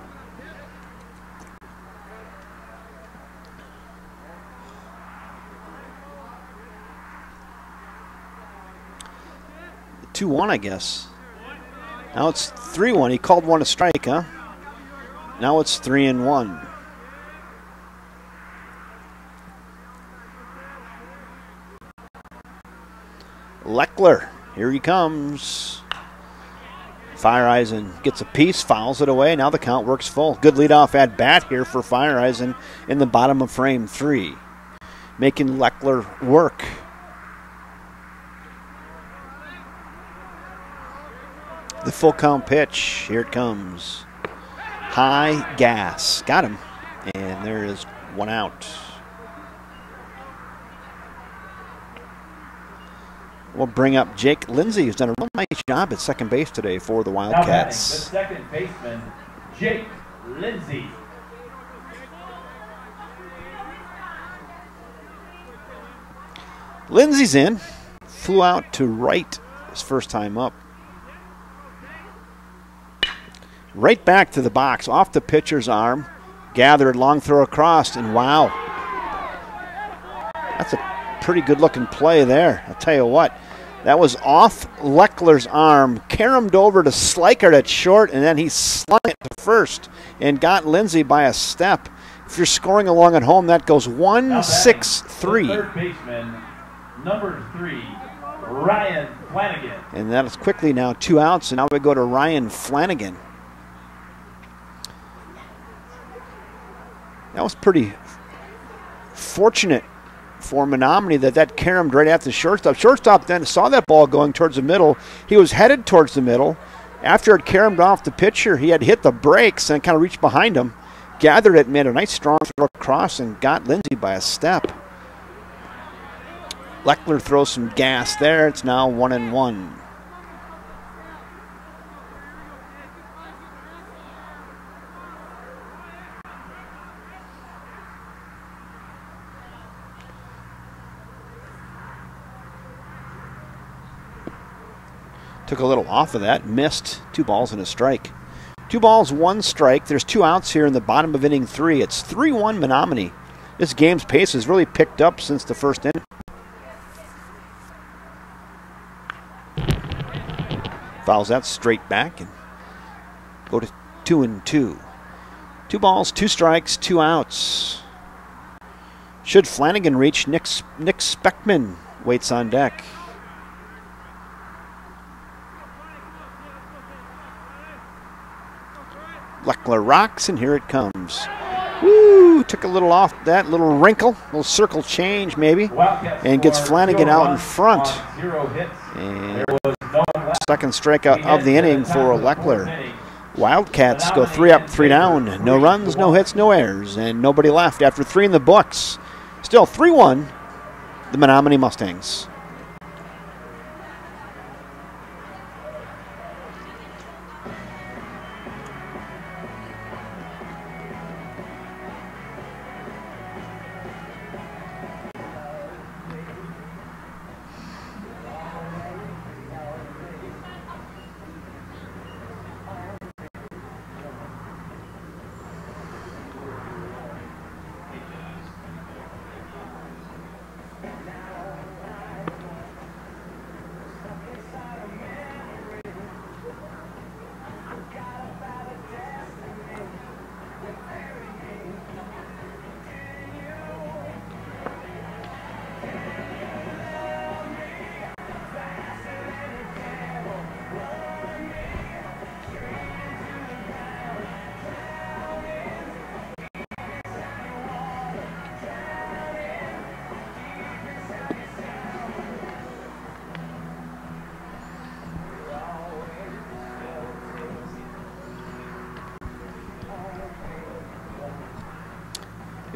The 2-1, I guess. Now it's 3-1. He called one a strike, huh? Now it's 3-1. Leckler, here he comes. Fireisen gets a piece, fouls it away. Now the count works full. Good leadoff at bat here for Fireisen in the bottom of frame 3, making Leckler work. The full count pitch, here it comes. High gas, got him, and there is 1 out. We'll bring up Jake Lindsay, who's done a real nice job at second base today for the Wildcats. Now batting, the second baseman, Jake Lindsay. Lindsay's in. Flew out to right his first time up. Right back to the box, off the pitcher's arm. Gathered, long throw across, and wow. That's a pretty good looking play there. I'll tell you what. That was off Leckler's arm, caromed over to Slikert at short, and then he slung it to first and got Lindsay by a step. If you're scoring along at home, that goes 1-6-3. Third baseman, number 3, Ryan Flanagan. And that is quickly now 2 outs, and now we go to Ryan Flanagan. That was pretty fortunate for Menomonie that caromed right after the shortstop. Shortstop then saw that ball going towards the middle. He was headed towards the middle. After it caromed off the pitcher, he had hit the brakes and kind of reached behind him. Gathered it, made a nice strong throw across, and got Lindsay by a step. Leckler throws some gas there. It's now 1-1. Took a little off of that, missed. 2 balls and a strike. 2 balls, 1 strike. There's 2 outs here in the bottom of inning 3. It's 3-1 Menomonie. This game's pace has really picked up since the first inning. Fouls that straight back and go to 2-2. 2 balls, 2 strikes, 2 outs. Should Flanagan reach, Nick Speckman waits on deck. Leckler rocks, and here it comes. Woo! Took a little off that, little wrinkle, little circle change maybe, and gets Flanagan out in front. And second strikeout of the inning for Leckler. Wildcats go 3 up, 3 down. No runs, no hits, no errors, and nobody left after 3 in the books. Still 3-1, the Menomonie Mustangs.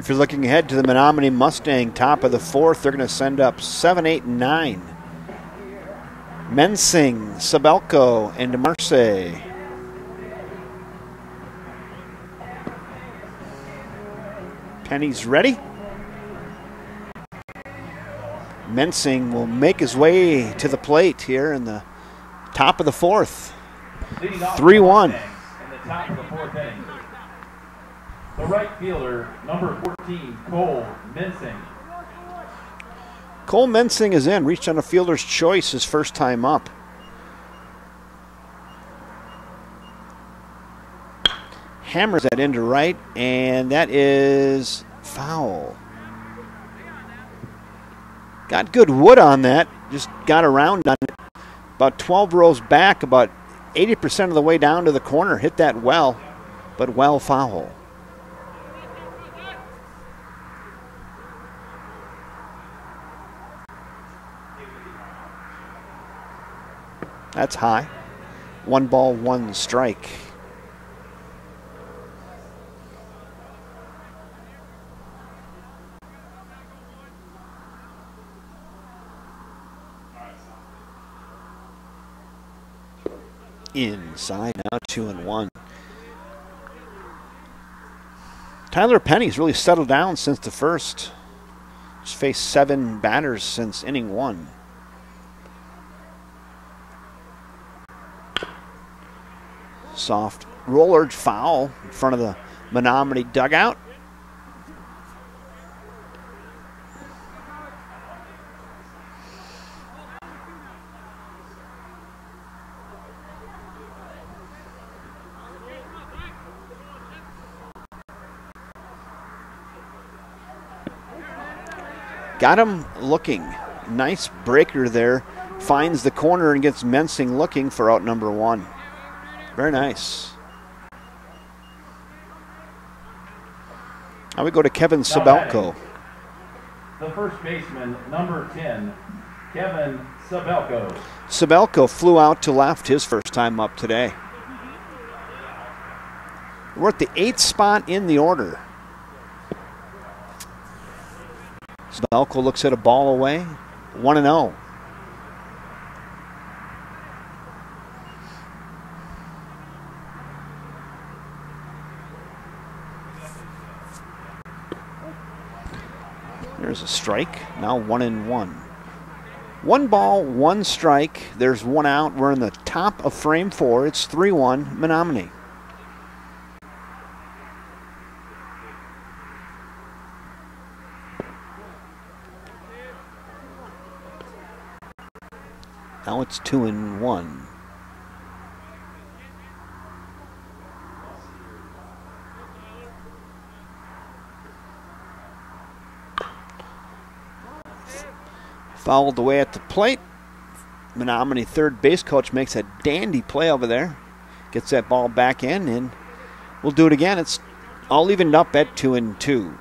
If you're looking ahead to the Menomonie Mustang, top of the fourth, they're going to send up 7, 8, and 9. Mensing, Sabelko, and DeMarce. Penny's ready. Mensing will make his way to the plate here in the top of the fourth. 3-1. In the top of the fourth inning. The right fielder, number 14, Cole Mensing. Cole Mensing is in, reached on a fielder's choice his first time up. Hammers that into right, and that is foul. Got good wood on that, just got around on it. About 12 rows back, about 80% of the way down to the corner. Hit that well, but well foul. That's high. 1 ball, 1 strike. Inside now, 2-1. Tyler Penny's really settled down since the first. He's faced 7 batters since inning 1. Soft roller foul in front of the Menomonie dugout. Got him looking. Nice breaker there. Finds the corner and gets Mensing looking for out number 1. Very nice. Now we go to Kevin Sabelko. The first baseman, number 10, Kevin Sabelko. Sabelko flew out to left his first time up today. We're at the 8th spot in the order. Sabelko looks at a ball away. 1-0. There's a strike. Now 1-1. 1 ball, 1 strike. There's 1 out. We're in the top of frame 4. It's 3-1 Menomonie. Now it's 2-1. Fouled away at the plate. Menomonie third base coach makes a dandy play over there. Gets that ball back in, and we'll do it again. It's all evened up at 2-2.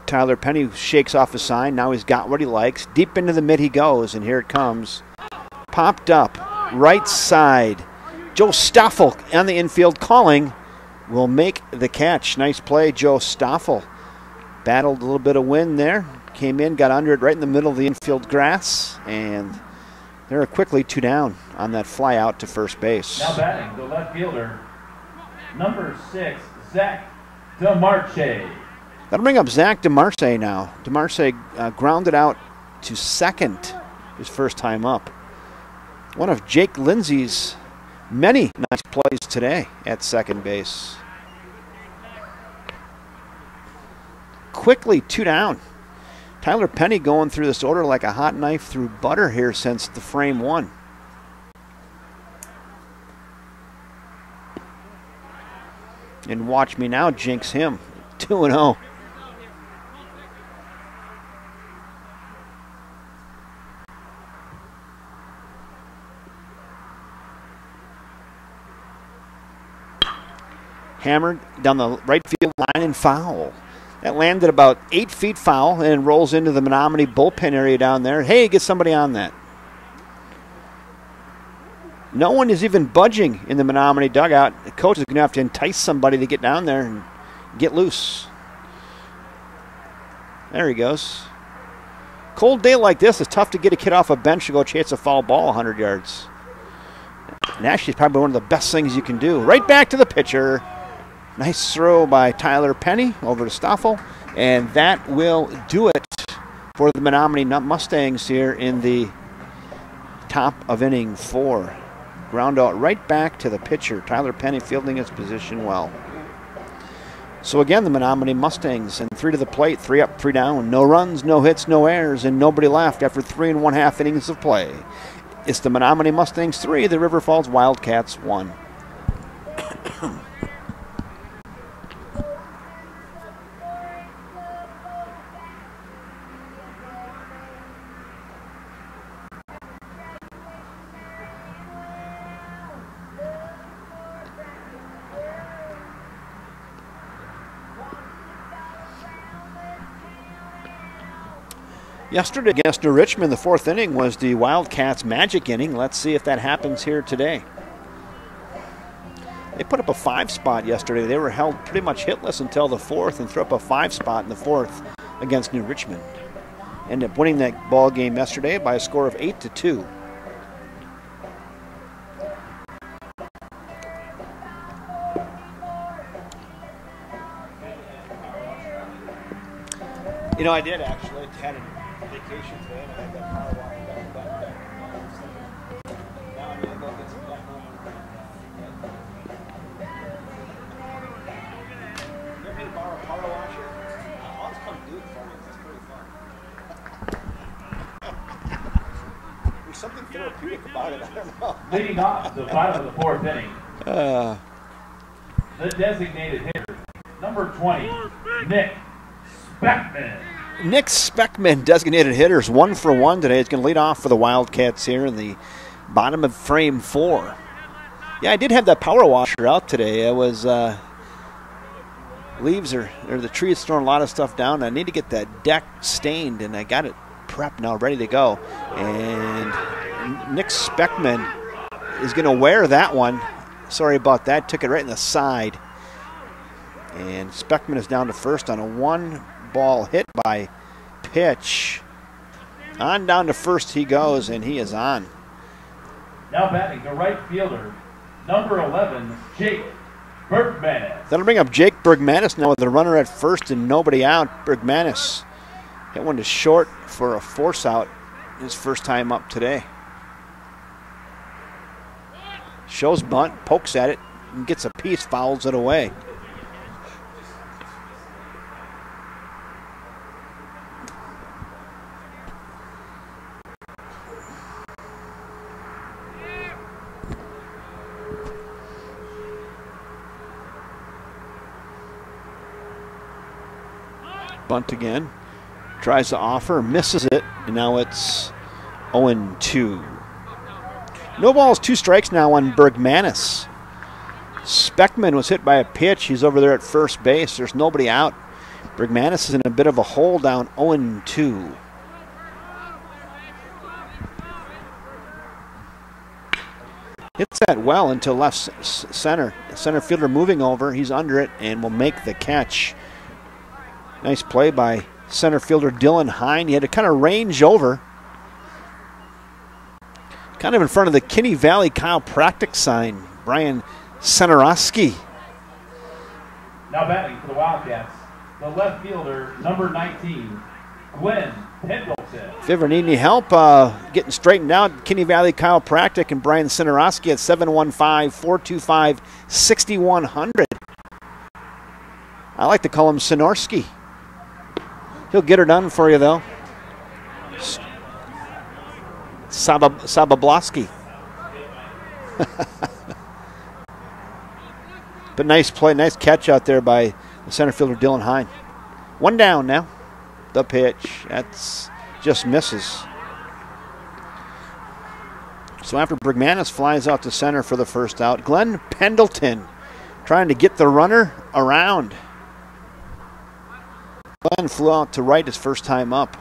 Tyler Penny shakes off a sign. Now he's got what he likes. Deep into the mid he goes, and here it comes. Popped up, right side. Joe Stoffel on the infield calling will make the catch. Nice play, Joe Stoffel. Battled a little bit of wind there. Came in, got under it right in the middle of the infield grass, and they're quickly 2 down on that fly out to first base. Now batting, the left fielder, number 6, Zach DeMarce. That'll bring up Zach DeMarce now. DeMarce grounded out to second his first time up. One of Jake Lindsay's many nice plays today at second base. Quickly 2 down. Tyler Penny going through this order like a hot knife through butter here since the frame 1. And watch me now jinx him. 2-0. Hammered down the right field line and foul. That landed about 8 feet foul and rolls into the Menomonie bullpen area down there. Hey, get somebody on that. No one is even budging in the Menomonie dugout. The coach is going to have to entice somebody to get down there and get loose. There he goes. Cold day like this, it's tough to get a kid off a bench to go chase a foul ball 100 yards. And actually, it's probably one of the best things you can do. Right back to the pitcher. Nice throw by Tyler Penny over to Stoffel. And that will do it for the Menomonie Mustangs here in the top of inning 4. Ground out right back to the pitcher. Tyler Penny fielding his position well. So again, the Menomonie Mustangs and 3 to the plate, 3 up, 3 down. No runs, no hits, no errors, and nobody left after 3 1/2 innings of play. It's the Menomonie Mustangs 3, the River Falls Wildcats 1. Yesterday against New Richmond, the 4th inning was the Wildcats' magic inning. Let's see if that happens here today. They put up a 5 spot yesterday. They were held pretty much hitless until the 4th and threw up a 5 spot in the 4th against New Richmond. Ended up winning that ball game yesterday by a score of 8-2. You know, I did actually. I had a vacation today and I had that power walk back. Now I'm going to go get some back home. You ever need to borrow a power washer? I'll just come do it for you. It's pretty fun. There's something therapeutic about it. I don't know. Leading off the bottom of the 4th inning, the designated hitter, number 20, Nick Speckman. Nick Speckman, designated hitters, 1 for 1 today. He's going to lead off for the Wildcats here in the bottom of frame 4. Yeah, I did have that power washer out today. It was leaves or the trees throwing a lot of stuff down. I need to get that deck stained, and I got it prepped now, ready to go. And Nick Speckman is going to wear that one. Sorry about that. Took it right in the side. And Speckman is down to first on a 1-ball hit by pitch. On down to first he goes, and he is on. Now batting the right fielder, number 11, Jake Bergmanis. That'll bring up Jake Bergmanis now with the runner at first and nobody out. Bergmanis hit one to short for a force out his first time up today. Shows bunt, pokes at it, and gets a piece, fouls it away. Bunt again. Tries to offer, misses it, and now it's 0-2. No balls, 2 strikes now on Bergmanis. Speckman was hit by a pitch. He's over there at first base. There's nobody out. Bergmanis is in a bit of a hole, down 0-2. Hits that well into left center. Center fielder moving over. He's under it and will make the catch. Nice play by center fielder Dylan Hine. He had to kind of range over. Kind of in front of the Kinney Valley chiropractic sign. Brian Centerowski. Now batting for the Wildcats, the left fielder, number 19, Glenn Pendleton. If you ever need any help getting straightened out, Kinney Valley Chiropractic and Brian Centerowski at 715-425-6100. I like to call him Sinorski. He'll get her done for you, though. Sababloski. But nice play, nice catch out there by the center fielder Dylan Hine. 1 down now. The pitch, that's just misses. So after Bergmanis flies out to center for the first out, Glenn Pendleton trying to get the runner around. Glenn flew out to right his first time up.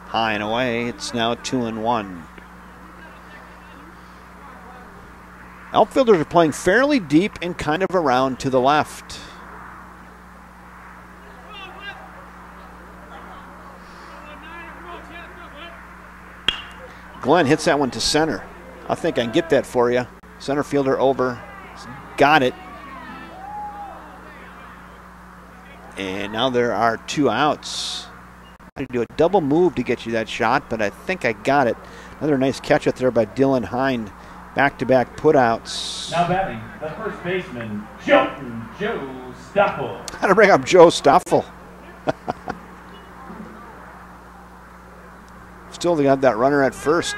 High and away. It's now 2-1. Outfielders are playing fairly deep and kind of around to the left. Glenn hits that one to center. I think I can get that for you. Center fielder over. Got it. And now there are 2 outs. I had to do a double move to get you that shot, but I think I got it. Another nice catch up there by Dylan Hine. Back-to-back putouts. Now batting, the first baseman, Joe Stoffel. How to bring up Joe Stoffel. Still, they got that runner at first.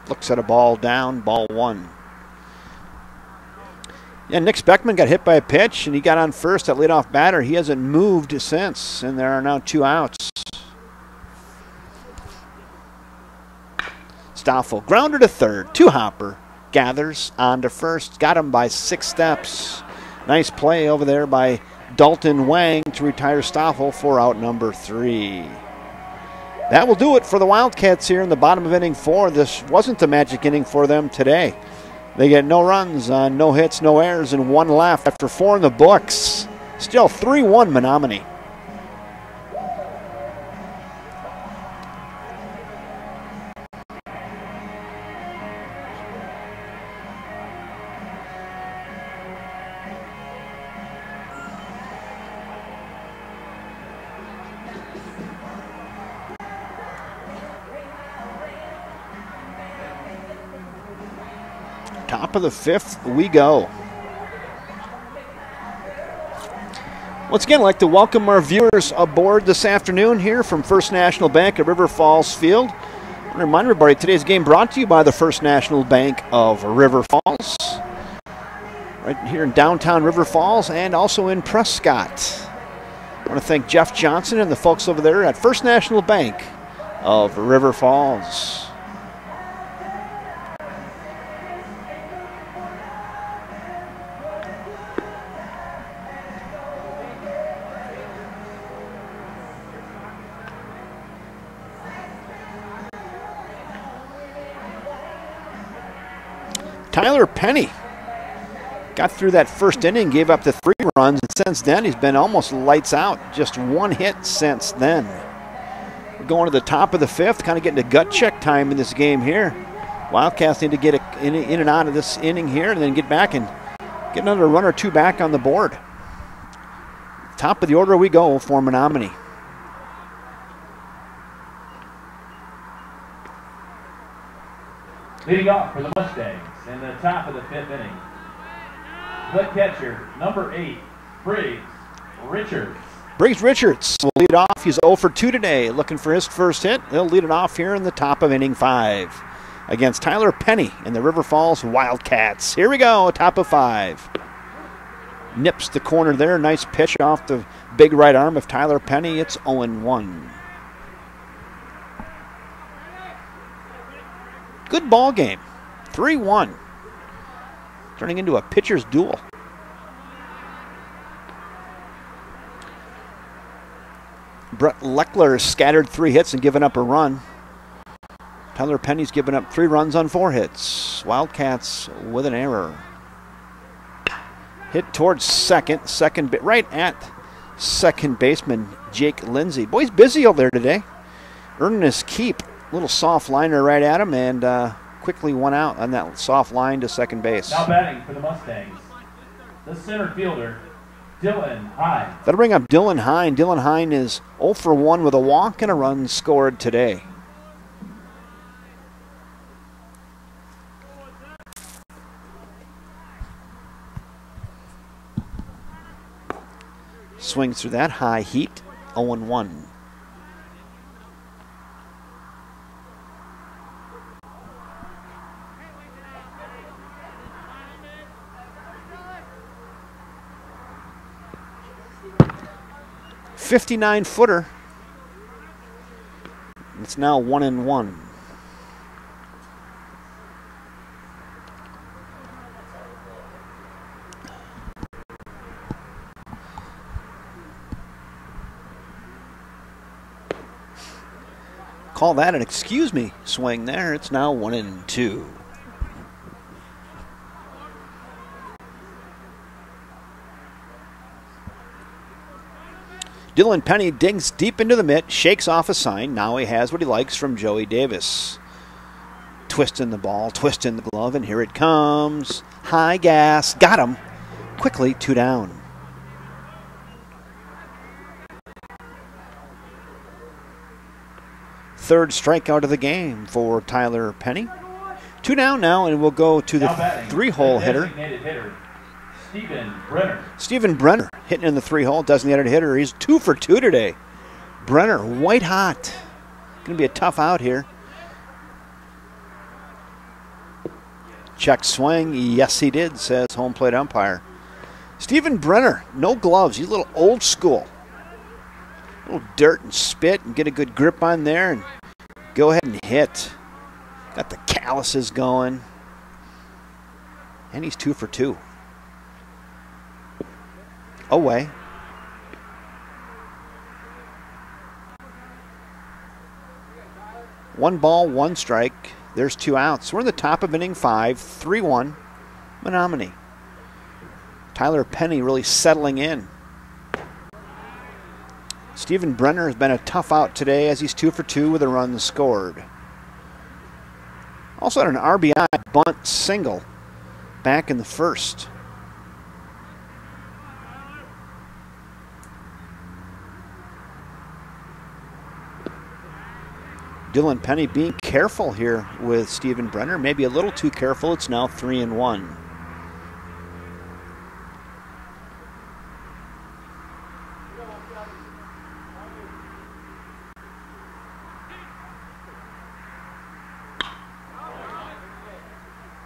Looks at a ball down, ball 1. Yeah, Nick Speckman got hit by a pitch, and he got on first at leadoff batter. He hasn't moved since, and there are now 2 outs. Stoffel, grounder to third, 2-hopper, gathers on to first, got him by 6 steps. Nice play over there by Dalton Wang to retire Stoffel for out number 3. That will do it for the Wildcats here in the bottom of inning 4. This wasn't the magic inning for them today. They get no runs, no hits, no errors, and 1 left after 4 in the books. Still 3-1 Menomonie. Top of the 5th, we go. Once again, I'd like to welcome our viewers aboard this afternoon here from First National Bank at River Falls Field. I want to remind everybody, today's game brought to you by the First National Bank of River Falls. Right here in downtown River Falls and also in Prescott. I want to thank Jeff Johnson and the folks over there at First National Bank of River Falls. Tyler Penny got through that first inning, gave up the 3 runs, and since then he's been almost lights out. Just 1 hit since then. We're going to the top of the 5th, kind of getting to gut check time in this game here. Wildcats need to get in and out of this inning here and then get back and get another run or 2 back on the board. Top of the order we go for Menomonie. Leading off for the Mustangs in the top of the 5th inning, the catcher, number 8, Briggs Richards. Briggs Richards will lead off. He's 0 for 2 today, looking for his first hit. He'll lead it off here in the top of inning 5 against Tyler Penny and the River Falls Wildcats. Here we go, top of 5. Nips the corner there. Nice pitch off the big right arm of Tyler Penny. It's 0-1. Good ball game. 3-1. Turning into a pitcher's duel. Brett Leckler has scattered 3 hits and given up a run. Tyler Penny's given up 3 runs on 4 hits. Wildcats with an error. Hit towards second, right at second baseman Jake Lindsay. Boy, he's busy over there today. Earning his keep. Little soft liner right at him and quickly went out on that soft line to second base. Now batting for the Mustangs, the center fielder, Dylan Hine. That'll bring up Dylan Hine. Dylan Hine is 0 for 1 with a walk and a run scored today. Swings through that high heat, 0-1. .59-footer. It's now 1-1. call that an excuse me swing there. It's now 1-2. Dylan Penny digs deep into the mitt, shakes off a sign. Now he has what he likes from Joey Davis. Twisting the ball, twisting the glove, and here it comes. High gas, got him. Quickly, 2 down. Third strikeout of the game for Tyler Penny. 2 down now, and we'll go to the 3-hole hitter. Stephen Brenner hitting in the 3-hole, designated hitter. He's 2 for 2 today. Brenner, white hot. Going to be a tough out here. Check swing. Yes, he did, says home plate umpire. Stephen Brenner, no gloves. He's a little old school. A little dirt and spit and get a good grip on there and go ahead and hit. Got the calluses going. And he's 2 for 2. Away. One ball, 1 strike. There's 2 outs. We're in the top of inning 5, 3-1, Menomonie. Tyler Penny really settling in. Stephen Brenner has been a tough out today as he's 2 for 2 with a run scored. Also had an RBI bunt single back in the first. Dylan Penny being careful here with Stephen Brenner. Maybe a little too careful. It's now 3-1.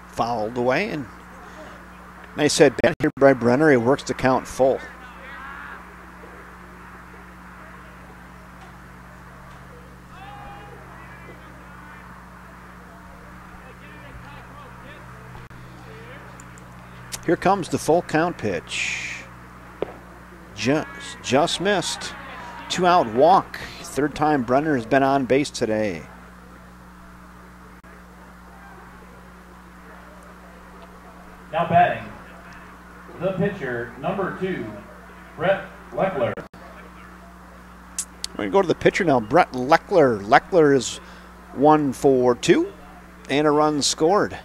Fouled away, and nice at bat here by Brenner. He works the count full. Here comes the full count pitch. Just missed. 2 out walk. Third time Brenner has been on base today. Now batting, the pitcher, number 2, Brett Leckler. We're going to go to the pitcher now, Brett Leckler. Leckler is 1 for 2 and a run scored.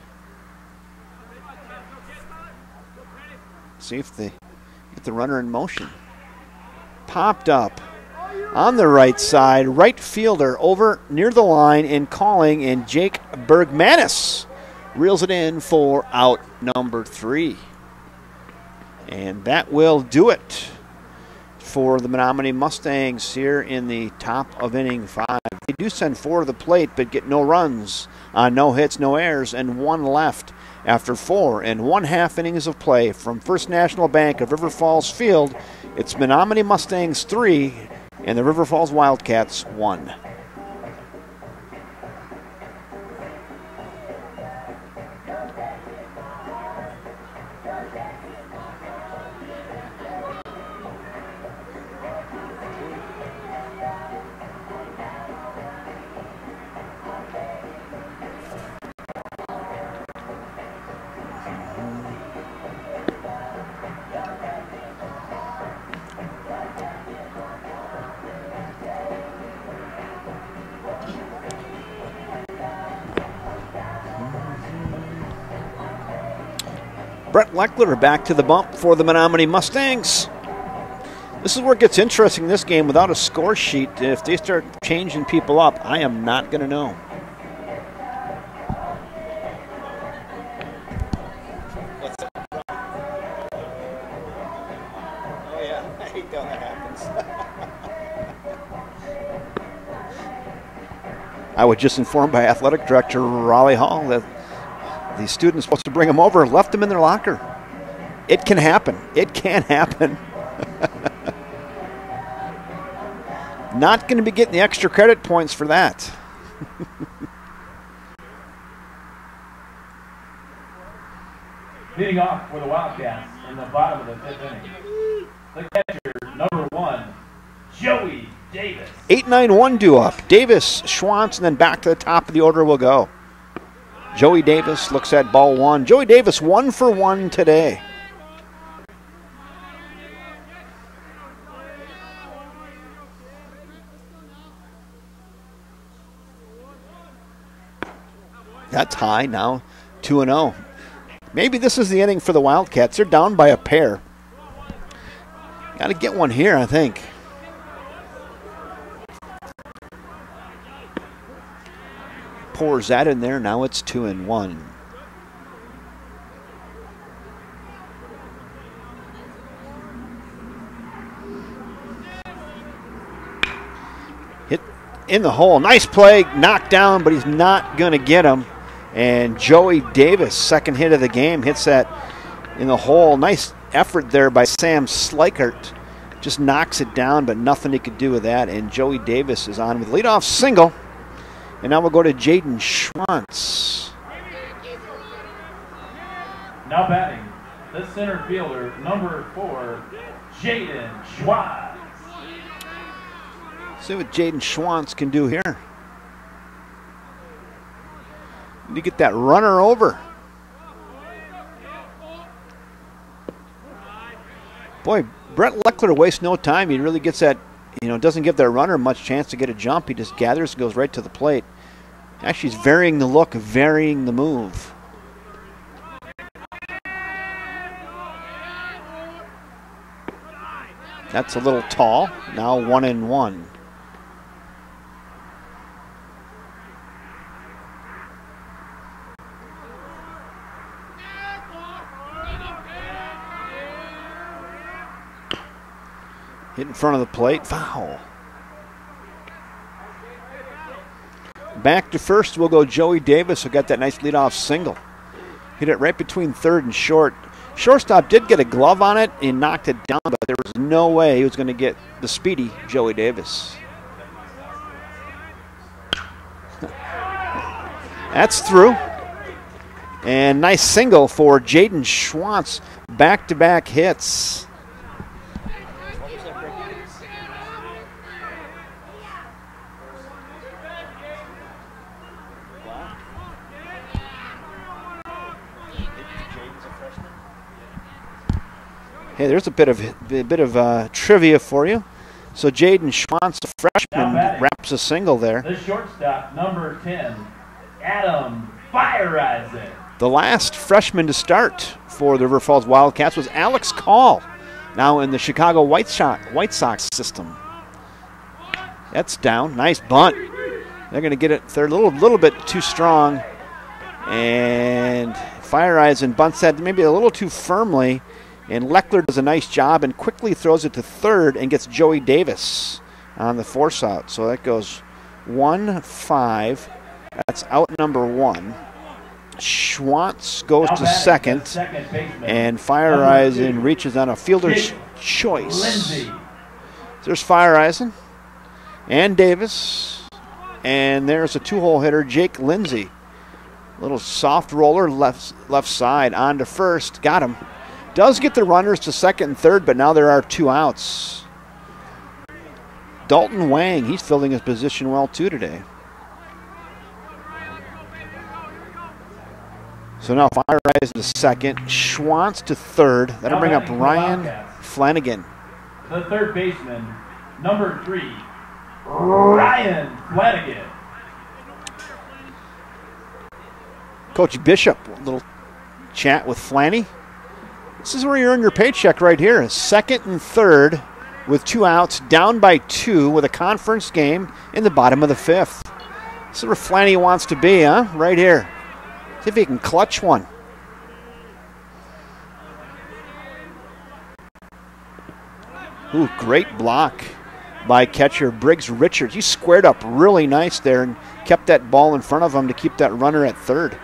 See if they get the runner in motion. Popped up on the right side. Right fielder over near the line and calling, and Jake Bergmanis reels it in for out number 3. And that will do it for the Menomonie Mustangs here in the top of inning 5. They do send 4 to the plate, but get no runs, no hits, no errors, and 1 left after 4 1/2 innings of play from First National Bank of River Falls Field. It's Menomonie Mustangs 3 and the River Falls Wildcats 1. Brett Leckler back to the bump for the Menomonie Mustangs. This is where it gets interesting in this game without a score sheet. If they start changing people up, I am not going to know. What's that? Oh, yeah. I hate when that happens. I was just informed by Athletic Director Raleigh Hall that the students supposed to bring them over, left them in their locker. It can happen. It can happen. Not going to be getting the extra credit points for that. Leading off for the Wildcats in the bottom of the 5th inning, the catcher, number 1, Joey Davis. 8-9-1 due up. Davis, Schwantz, and then back to the top of the order we'll go. Joey Davis looks at ball one. Joey Davis 1 for 1 today. That's high now, 2-0. Maybe this is the inning for the Wildcats. They're down by a pair. Got to get one here, I think. Pours that in there. Now it's 2-1. Hit in the hole. Nice play. Knocked down, but he's not going to get him. And Joey Davis, second hit of the game, hits that in the hole. Nice effort there by Sam Slikert. Just knocks it down, but nothing he could do with that. And Joey Davis is on with leadoff single. And now we'll go to Jaden Schwantz. Now batting, the center fielder, number 4, Jaden Schwantz. See what Jaden Schwantz can do here. To get that runner over. Boy, Brett Leckler wastes no time. He really gets that, doesn't give that runner much chance to get a jump. He just gathers and goes right to the plate. Actually, he's varying the look, varying the move. That's a little tall. Now 1-1. Hit in front of the plate, foul. Back to first, we'll go Joey Davis, who got that nice leadoff single. Hit it right between third and short. Shortstop did get a glove on it and knocked it down, but there was no way he was going to get the speedy Joey Davis. That's through. And nice single for Jaden Schwantz. Back-to-back hits. Hey, there's a bit of trivia for you. So Jaden Schwantz, a freshman, wraps a single there. The shortstop, number 10, Adam Fireisen. The last freshman to start for the River Falls Wildcats was Alex Call, now in the Chicago White Sox system. That's down. Nice bunt. They're going to get it. They're a little bit too strong. And Fireisen bunts that maybe a little too firmly. And Leckler does a nice job and quickly throws it to third and gets Joey Davis on the force out. So that goes 1-5. That's out number 1. Schwantz goes to second. And Fireisen reaches on a fielder's choice. Lindsay. There's Fireisen and Davis. And there's a 2-hole hitter, Jake Lindsay. Little soft roller left side on to first. Got him. Does get the runners to second and third, but now there are 2 outs. Dalton Wang, he's filling his position well too today. So now Fireisen to second, Schwantz to third. That'll bring up Ryan Flanagan. The third baseman, number 3, Ryan Flanagan. Coach Bishop, a little chat with Flanny. This is where you earn your paycheck right here. Second and third with 2 outs, down by 2 with a conference game in the bottom of the 5th. This is where Flanny wants to be, huh? Right here. See if he can clutch one. Ooh, great block by catcher Briggs Richards. He squared up really nice there and kept that ball in front of him to keep that runner at third.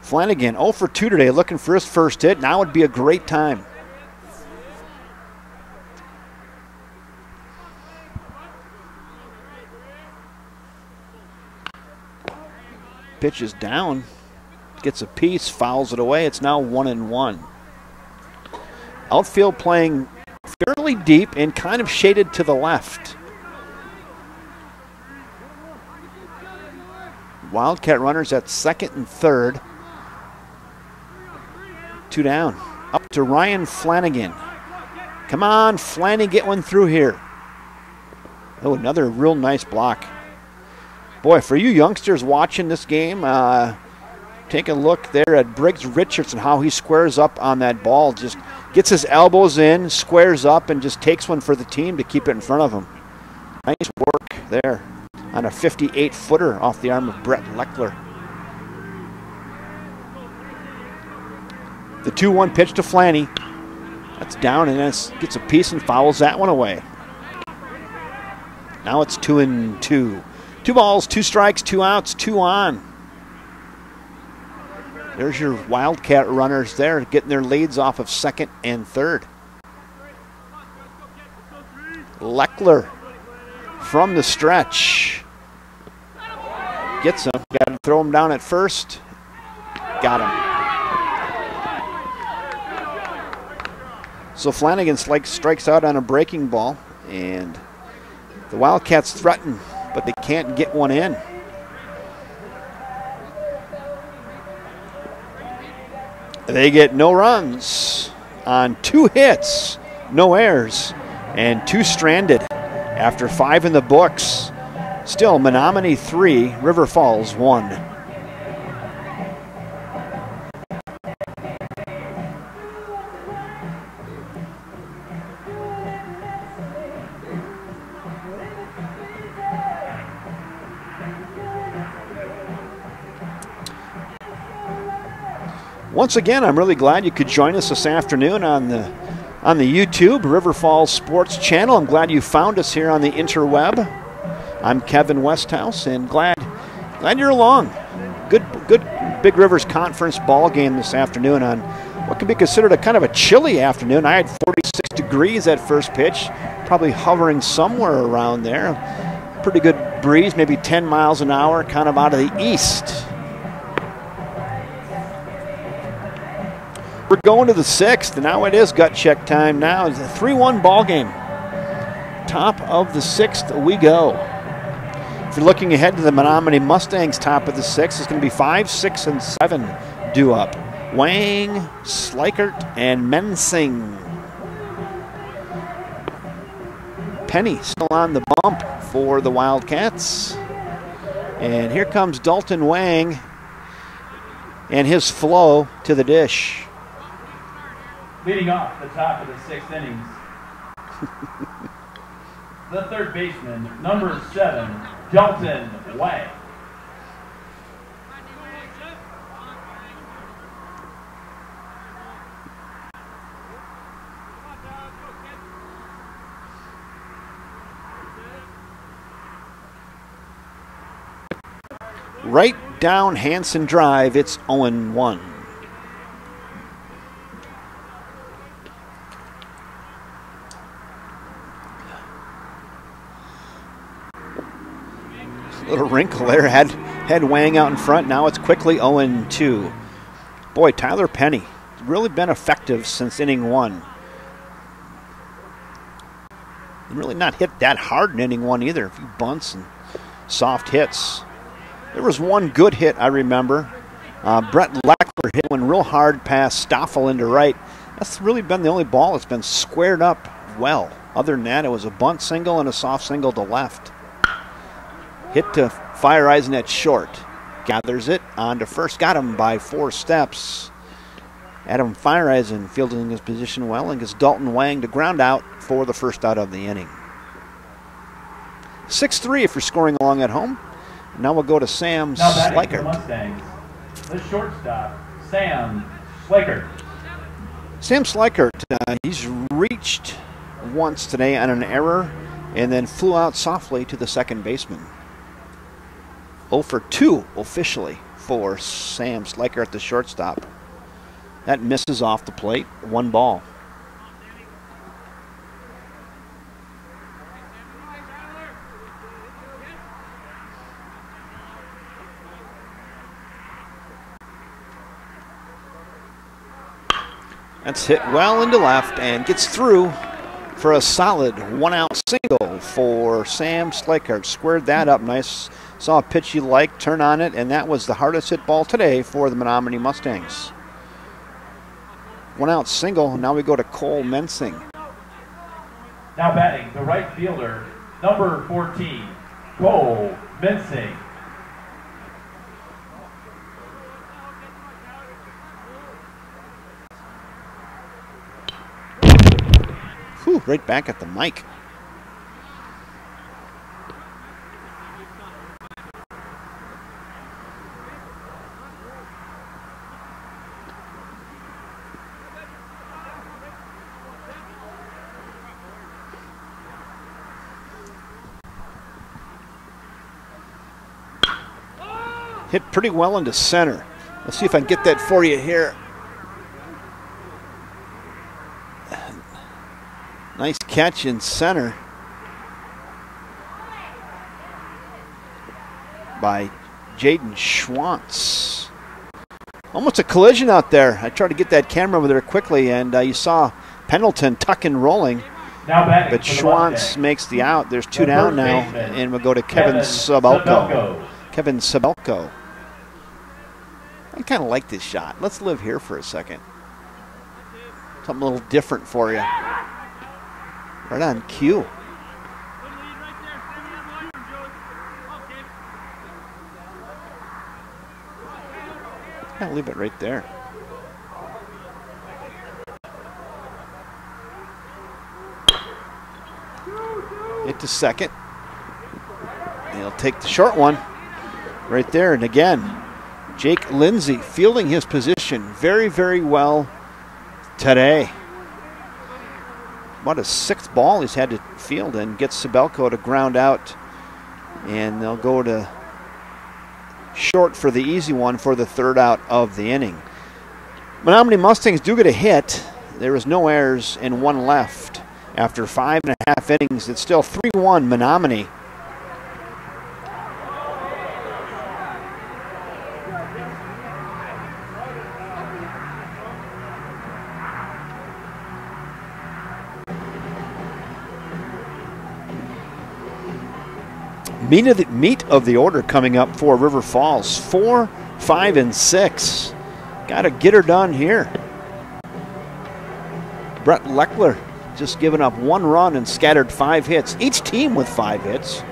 Flanagan 0 for 2 today, looking for his first hit. Now would be a great time. Pitch is down. Gets a piece, fouls it away. It's now 1-1. Outfield playing fairly really deep and kind of shaded to the left. Wildcat runners at second and third. 2 down. Up to Ryan Flanagan. Come on, Flanagan, get one through here. Oh, another real nice block. Boy, for you youngsters watching this game, take a look there at Briggs Richardson, how he squares up on that ball. Just gets his elbows in, squares up, and just takes one for the team to keep it in front of him. Nice work there on a 58-footer off the arm of Brett Leckler. The 2-1 pitch to Flanny. That's down, and then gets a piece and fouls that one away. Now it's 2-2. 2 balls, 2 strikes, 2 outs, 2 on. There's your Wildcat runners there getting their leads off of second and third. Leckler from the stretch. Gets him. Got to throw him down at first. Got him. So Flanagan strikes out on a breaking ball, and the Wildcats threaten, but they can't get one in. They get no runs on 2 hits, no errors, and 2 stranded after 5 in the books. Still, Menomonie 3, River Falls 1. Once again, I'm really glad you could join us this afternoon on the YouTube River Falls Sports Channel. I'm glad you found us here on the interweb. I'm Kevin Westhouse, and glad you're along. Good Big Rivers Conference ball game this afternoon on what could be considered a kind of a chilly afternoon. I had 46 degrees at first pitch, probably hovering somewhere around there. Pretty good breeze, maybe 10 miles an hour, kind of out of the east. We're going to the 6th, and now it is gut check time now. It's a 3-1 ball game. Top of the 6th we go. If you're looking ahead to the Menomonie Mustangs top of the 6th, it's going to be 5, 6, and 7 due up. Wang, Slikert, and Mensing. Penny still on the bump for the Wildcats. And here comes Dalton Wang and his flow to the dish. Leading off the top of the 6th innings, the third baseman, number 7, Dalton Wang. Right down Hanson Drive, it's 0-1. Little wrinkle there, had Wang out in front. Now it's quickly 0-2. Boy, Tyler Penny really been effective since inning 1. And really not hit that hard in inning 1 either. A few bunts and soft hits. There was one good hit I remember. Brett Leckler hit one real hard past Stoffel into right. That's really been the only ball that's been squared up well. Other than that, it was a bunt single and a soft single to left. Hit to Fire Eisen at short. Gathers it on to first. Got him by 4 steps. Adam Fire Eisen fielding his position well and gets Dalton Wang to ground out for the first out of the inning. 6-3 if you're scoring along at home. Now we'll go to Sam Slikert. Mustangs, the shortstop, Sam Slikert. Sam Slikert, he's reached once today on an error and then flew out softly to the second baseman. 0 for 2 officially for Sam Slikert at the shortstop. That misses off the plate. 1 ball. That's hit well into left and gets through for a solid 1-out single for Sam Slikart. Squared that up nice. Saw a pitch he liked, turn on it, and that was the hardest hit ball today for the Menomonie Mustangs. 1-out single. Now we go to Cole Mensing. Now batting, the right fielder, number 14, Cole Mensing. Whew, right back at the mic. Hit pretty well into center. Let's see if I can get that for you here. Nice catch in center by Jaden Schwantz. Almost a collision out there. I tried to get that camera over there quickly, and you saw Pendleton tuck and rolling. But Schwantz makes the out. There's 2 down now, and we'll go to Kevin Sabelko. Kevin Sabelko. I kind of like this shot. Let's live here for a second. Something a little different for you. Right on cue. I'll leave it right there. Hit to second. And he'll take the short one right there. And again, Jake Lindsay fielding his position very, very well today. About his 6th ball he's had to field and gets Sabelko to ground out. And they'll go to short for the easy one for the 3rd out of the inning. Menomonie Mustangs do get a hit. There is no errors and 1 left. After 5.5 innings, it's still 3-1 Menomonie. Meat of the order coming up for River Falls. 4, 5, and 6. Got to get her done here. Brett Leckler just giving up 1 run and scattered 5 hits. Each team with 5 hits.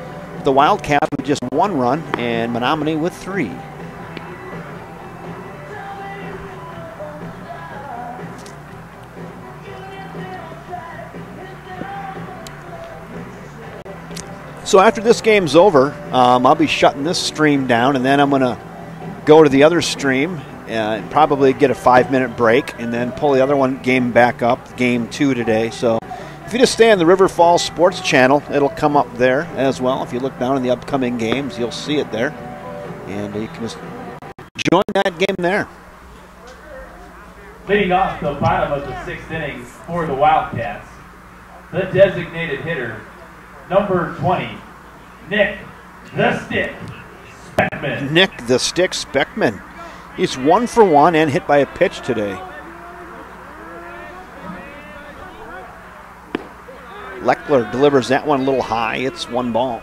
The Wildcats with just 1 run and Menomonie with 3. So after this game's over, I'll be shutting this stream down, and then I'm going to go to the other stream and probably get a 5-minute break and then pull the other game back up, game 2 today. So if you just stay on the River Falls Sports channel, it'll come up there as well. If you look down in the upcoming games, you'll see it there. And you can just join that game there. Leading off the bottom of the 6th inning for the Wildcats, the designated hitter, number 20, Nick the Stick Speckman. Nick the Stick Speckman. He's 1 for 1 and hit by a pitch today. Leckler delivers that one a little high. It's 1 ball.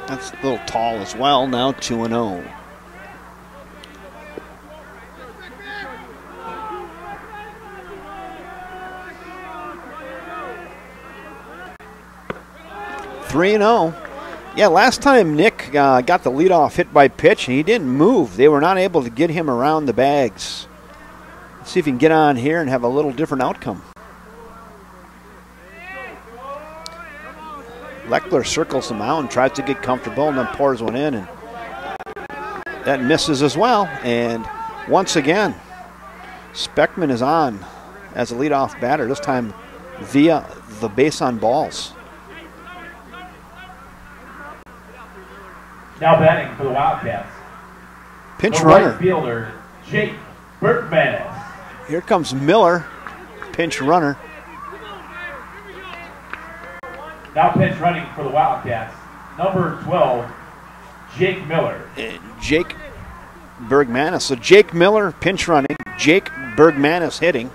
That's a little tall as well. Now 2-0. Yeah, last time Nick got the leadoff hit by pitch, and he didn't move. They were not able to get him around the bags. Let's see if he can get on here and have a little different outcome. Leckler circles him out and tries to get comfortable and then pours one in, and that misses as well. And once again, Speckman is on as a leadoff batter, this time via the base on balls. Now batting for the Wildcats, Pinch the runner. right fielder, Jake Berkmanis. Here comes Miller, pinch runner. Now pinch running for the Wildcats, number 12, Jake Miller. And Jake Bergmanis. So Jake Miller pinch running. Jake Bergmanis hitting.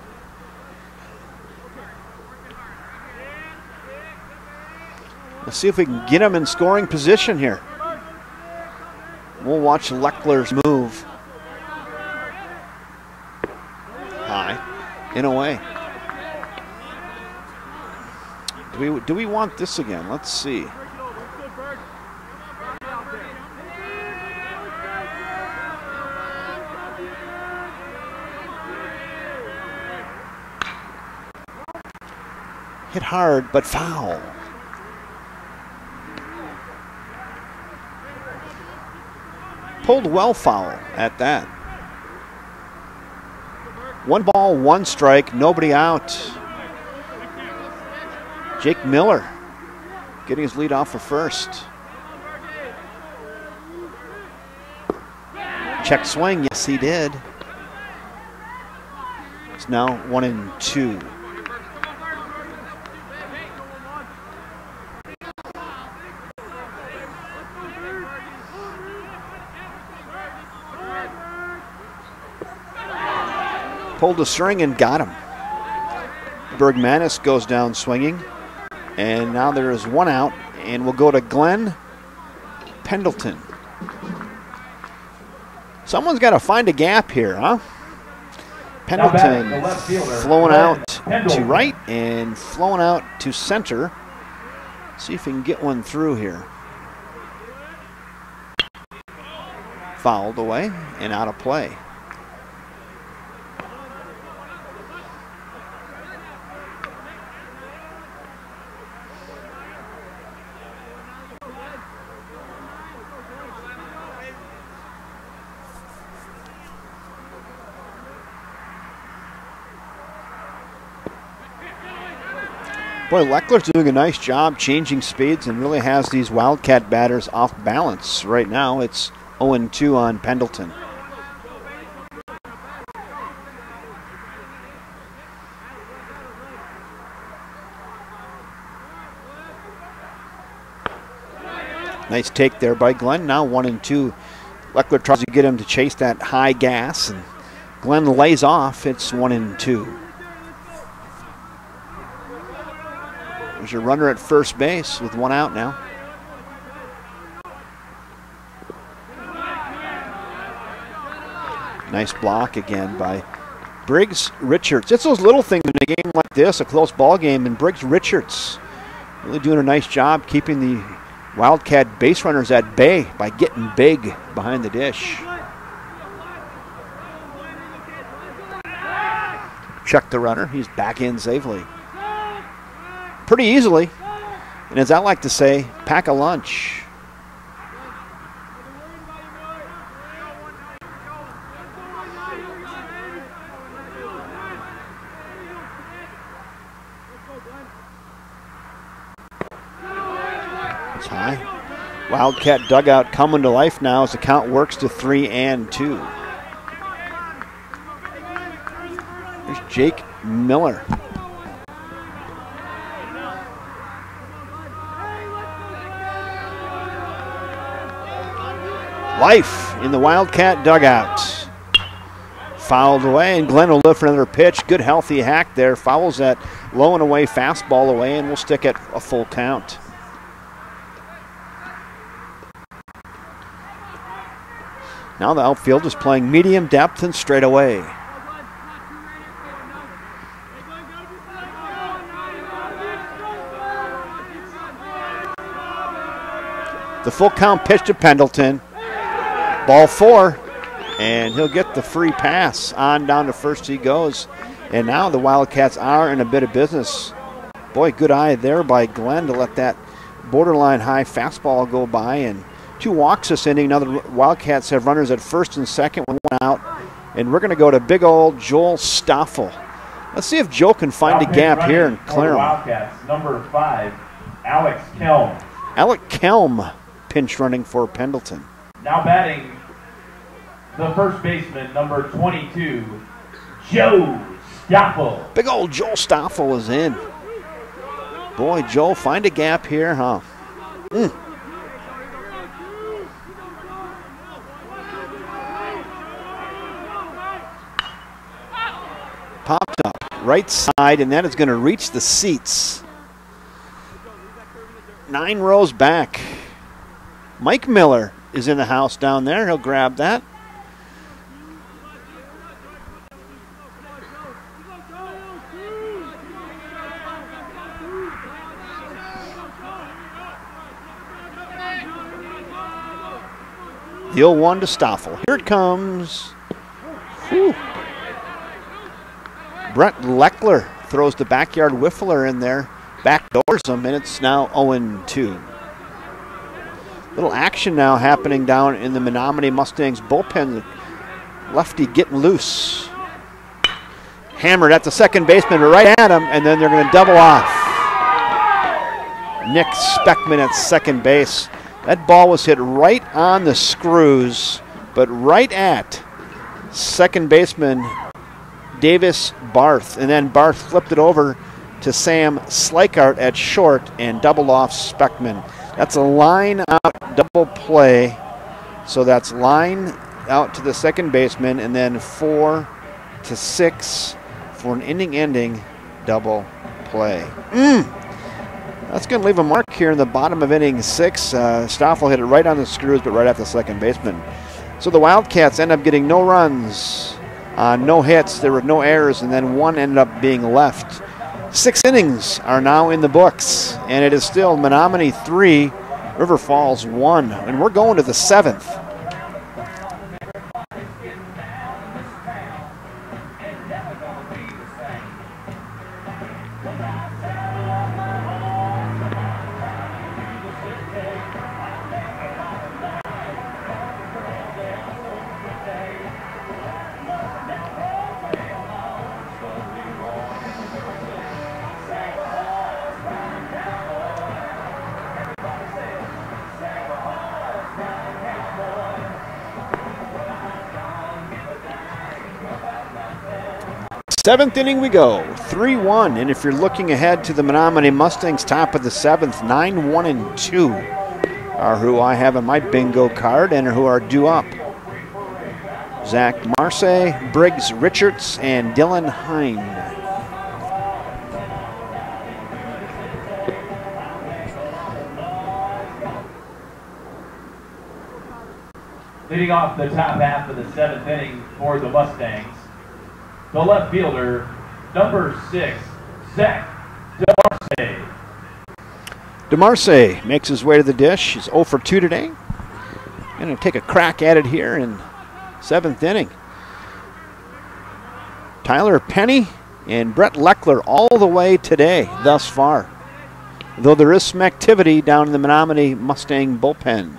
Let's see if we can get him in scoring position here. We'll watch Leckler's move. High. In a way. Do we want this again? Let's see. Hit hard, but foul. Pulled well foul at that. 1 ball, 1 strike, nobody out. Jake Miller getting his lead off for first. Check swing, yes he did. It's now 1-2. Pulled the string and got him. Bergmanis goes down swinging. And now there is 1 out, and we'll go to Glenn Pendleton. Someone's got to find a gap here, huh? Pendleton flowing out to right and flowing out to center. See if we can get one through here. Fouled away and out of play. Boy, Leckler's doing a nice job changing speeds and really has these Wildcat batters off balance right now. It's 0-2 on Pendleton. Nice take there by Glenn. Now 1-2. Leckler tries to get him to chase that high gas, and Glenn lays off. It's 1-2. There's your runner at first base with 1 out now. Nice block again by Briggs Richards. It's those little things in a game like this, a close ball game, and Briggs Richards really doing a nice job keeping the Wildcat base runners at bay by getting big behind the dish. Check the runner. He's back in safely. Pretty easily. And as I like to say, pack a lunch. It's high. Wildcat dugout coming to life now as the count works to 3-2. There's Jake Miller. Life in the Wildcat dugout. Fouled away, and Glenn will live for another pitch. Good healthy hack there. Fouls that low and away fastball away, and we'll stick at a full count. Now the outfield is playing medium depth and straight away. The full count pitch to Pendleton. Ball 4, and he'll get the free pass. On down to first he goes. And now the Wildcats are in a bit of business. Boy, good eye there by Glenn to let that borderline high fastball go by. And 2 walks this inning. Now the Wildcats have runners at first and second with 1 out. And we're going to go to big old Joel Stoffel. Let's see if Joe can find a gap here and clear him. Wildcats, number 5, Alex Kelm. Alec Kelm pinch running for Pendleton. Now batting the first baseman, number 22, Joe Stoffel. Big old Joel Stoffel is in. Boy, Joe, find a gap here, huh? right side, and that is going to reach the seats. 9 rows back. Mike Miller is in the house down there. He'll grab that. The 0-1 to Stoffel. Here it comes. Whew. Brett Leckler throws the backyard whiffler in there. Backdoors him, and it's now 0-2. Little action now happening down in the Menomonie Mustangs bullpen. Lefty getting loose. Hammered at the second baseman, right at him, and then they're going to double off. Nick Speckman at second base. That ball was hit right on the screws, but right at second baseman Davis Barth. And then Barth flipped it over to Sam Slikart at short and doubled off Speckman. That's a line out double play. So that's line out to the second baseman and then 4 to 6 for an inning-ending double play. That's going to leave a mark here in the bottom of inning 6. Stoffel hit it right on the screws, but right at the second baseman. So the Wildcats end up getting no runs, no hits. There were no errors, and then 1 ended up being left. 6 innings are now in the books, and it is still Menomonie 3, River Falls 1, and we're going to the 7th. Seventh inning we go, 3-1, and if you're looking ahead to the Menomonie Mustangs top of the 7th, 9-1-2 are who I have on my bingo card and who are due up. Zach Marce, Briggs Richards, and Dylan Hine. Leading off the top half of the 7th inning for the Mustangs, the left fielder, number 6, Zach DeMarce. DeMarce makes his way to the dish. He's 0 for 2 today. Going to take a crack at it here in 7th inning. Tyler Penny and Brett Leckler all the way today thus far, though there is some activity down in the Menomonie Mustang bullpen.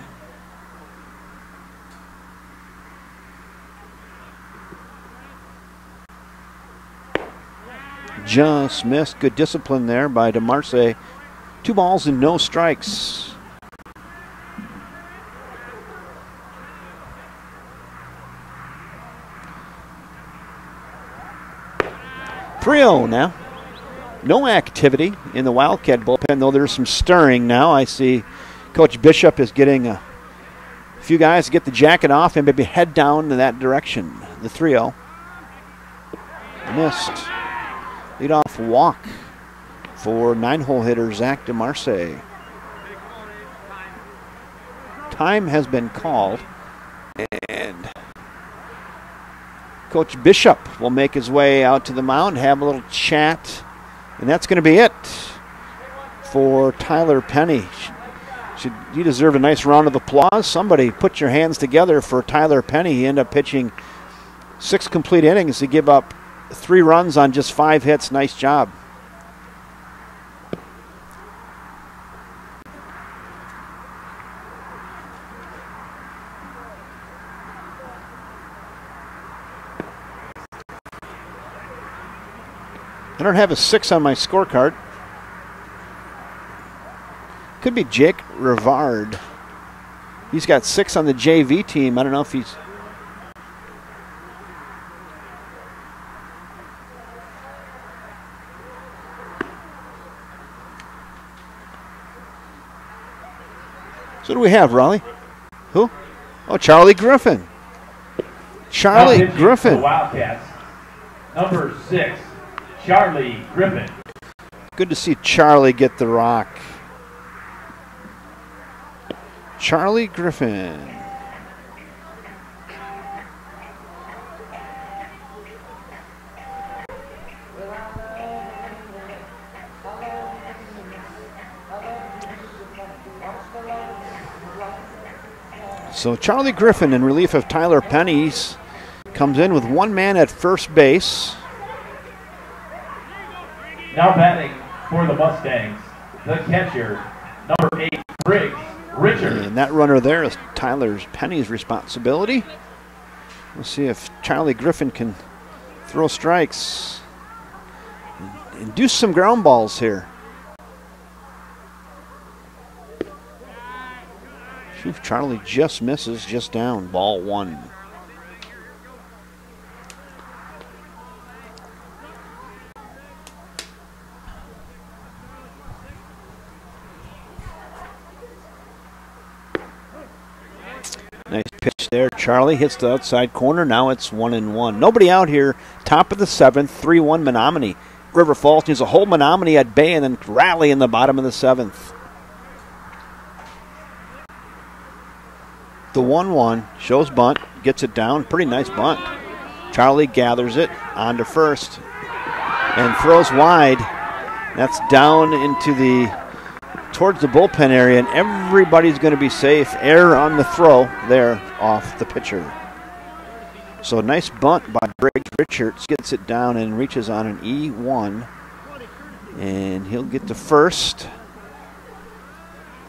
Just missed. Good discipline there by DeMarce. 2 balls and no strikes. Trio now. No activity in the Wildcat bullpen, though there's some stirring now. I see Coach Bishop is getting a few guys to get the jacket off and maybe head down in that direction. The 3-0. Missed. Leadoff walk for 9-hole hitter Zach DeMarce. Time has been called, and Coach Bishop will make his way out to the mound, have a little chat, and that's going to be it for Tyler Penny. He deserved a nice round of applause. Somebody put your hands together for Tyler Penny. He ended up pitching 6 complete innings to give up 3 runs on just 5 hits. Nice job. I don't have a 6 on my scorecard. Could be Jake Rivard. He's got 6 on the JV team. I don't know if he's... So who do we have, Raleigh? Who? Oh, Charlie Griffin. Charlie Griffin. The Wildcats, number 6, Charlie Griffin. Good to see Charlie get the rock. Charlie Griffin. So Charlie Griffin in relief of Tyler Pennies comes in with one man at first base. Now batting for the Mustangs, the catcher, number 8, Briggs Richard. And that runner there is Tyler Pennies' responsibility. We'll see if Charlie Griffin can throw strikes and do some ground balls here. See if Charlie just misses, just down, ball 1. Nice pitch there. Charlie hits the outside corner. Now it's 1-1. Nobody out here. Top of the 7th, 3-1 Menomonie. River Falls needs to hold Menomonie at bay and then rally in the bottom of the 7th. The 1-1 shows bunt, gets it down. Pretty nice bunt. Charlie gathers it onto first and throws wide. That's down into towards the bullpen area, and everybody's going to be safe. Error on the throw there off the pitcher. So a nice bunt by Briggs Richards, gets it down and reaches on an E1, and he'll get to first.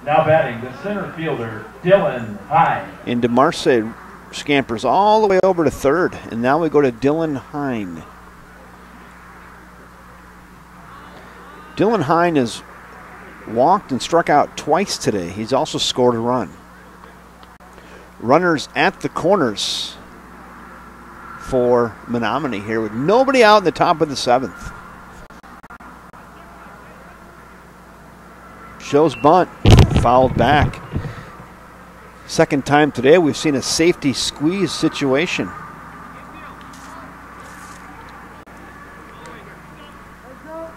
Now batting the center fielder, Dylan Hine. And DeMarce scampers all the way over to third, and now we go to Dylan Hine. Dylan Hine has walked and struck out twice today. He's also scored a run. Runners at the corners for Menomonie here with nobody out in the top of the 7th. Shows bunt, fouled back. Second time today we've seen a safety squeeze situation.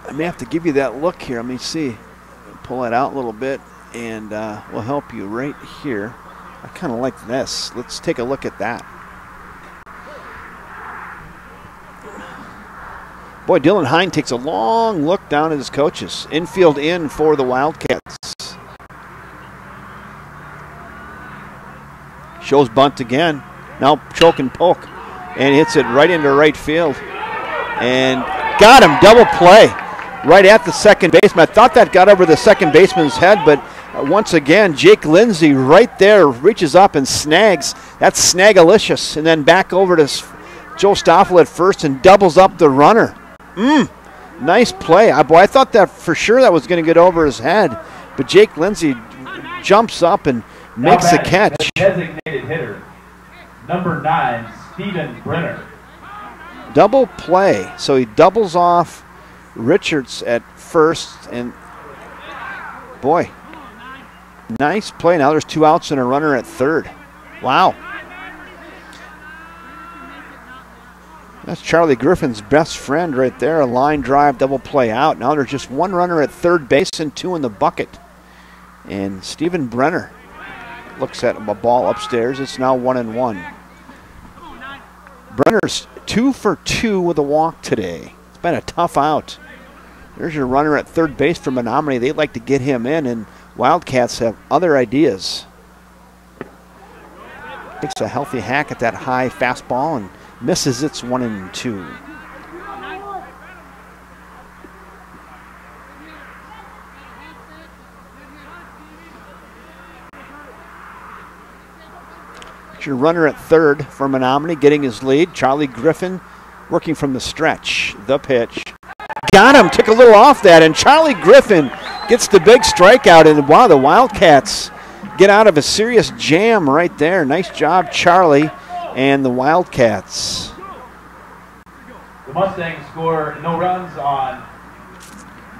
I may have to give you that look here. Let me see. Pull it out a little bit and we'll help you right here. I kind of like this. Let's take a look at that. Boy, Dylan Hine takes a long look down at his coaches. Infield in for the Wildcats. Shows bunt again. Now choke and poke. And hits it right into right field. And got him. Double play. Right at the second baseman. I thought that got over the second baseman's head, but once again, Jake Lindsay right there reaches up and snags. That's snagalicious. And then back over to Joe Stoffel at first and doubles up the runner. Nice play. Boy, I thought that for sure that was going to get over his head, but Jake Lindsay jumps up and makes the catch. The designated hitter, number 9, Stephen Brenner. Double play. So he doubles off Richards at first, and boy, nice play. Now there's 2 outs and a runner at third. Wow. That's Charlie Griffin's best friend right there. A line drive, double play out. Now there's just 1 runner at third base and 2 in the bucket. And Stephen Brenner looks at a ball upstairs. It's now 1-1. Brenner's 2 for 2 with a walk today. It's been a tough out. There's your runner at third base for Menomonie. They'd like to get him in, and Wildcats have other ideas. Takes a healthy hack at that high fastball and misses. It's 1-2. Your runner at third for Menomonie getting his lead. Charlie Griffin working from the stretch. The pitch. Got him. Took a little off that, and Charlie Griffin gets the big strikeout. And wow, the Wildcats get out of a serious jam right there. Nice job, Charlie and the Wildcats. The Mustangs score no runs on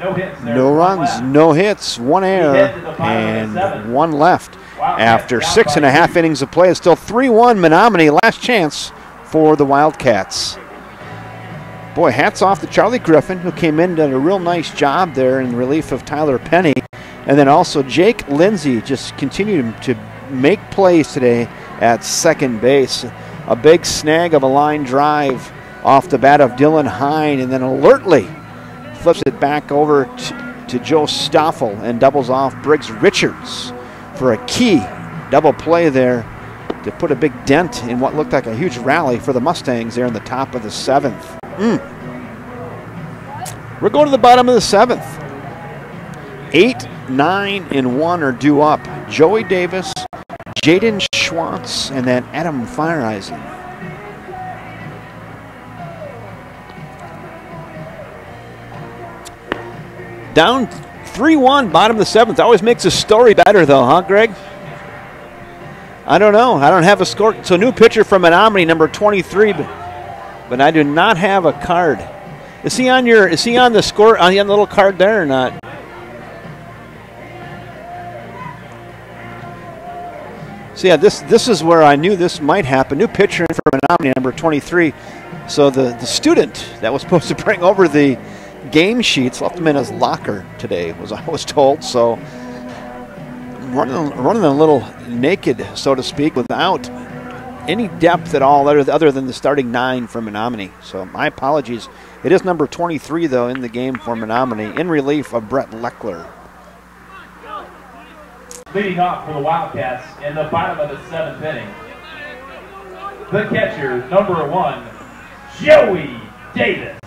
no hits. No runs, no hits, 1 error, and 1 left. After 6.5 innings of play, it's still 3-1 Menomonie. Last chance for the Wildcats. Boy, hats off to Charlie Griffin, who came in and did a real nice job there in relief of Tyler Penny. And then also Jake Lindsay just continued to make plays today at second base. A big snag of a line drive off the bat of Dylan Hine, and then alertly flips it back over to Joe Stoffel and doubles off Briggs Richards for a key double play there to put a big dent in what looked like a huge rally for the Mustangs there in the top of the 7th. We're going to the bottom of the 7th. 8, 9, and 1 are due up. Joey Davis, Jaden Schwantz, and then Adam Feiereisen. Down 3-1, bottom of the 7th. Always makes a story better, though, huh, Greg? I don't know. I don't have a score. So, new pitcher from Menomonie, number 23, but I do not have a card. Is he on your? Is he on the score on the little card there or not? So yeah, this is where I knew this might happen. New pitcher in for Menomonie, number 23. So the student that was supposed to bring over the game sheets left them in his locker today, I was told. So running a little naked, so to speak, without any depth at all other than the starting 9 for Menomonie. So my apologies. It is number 23, though, in the game for Menomonie, in relief of Brett Leckler. Leading off for the Wildcats in the bottom of the 7th inning, the catcher, number 1, Joey Davis.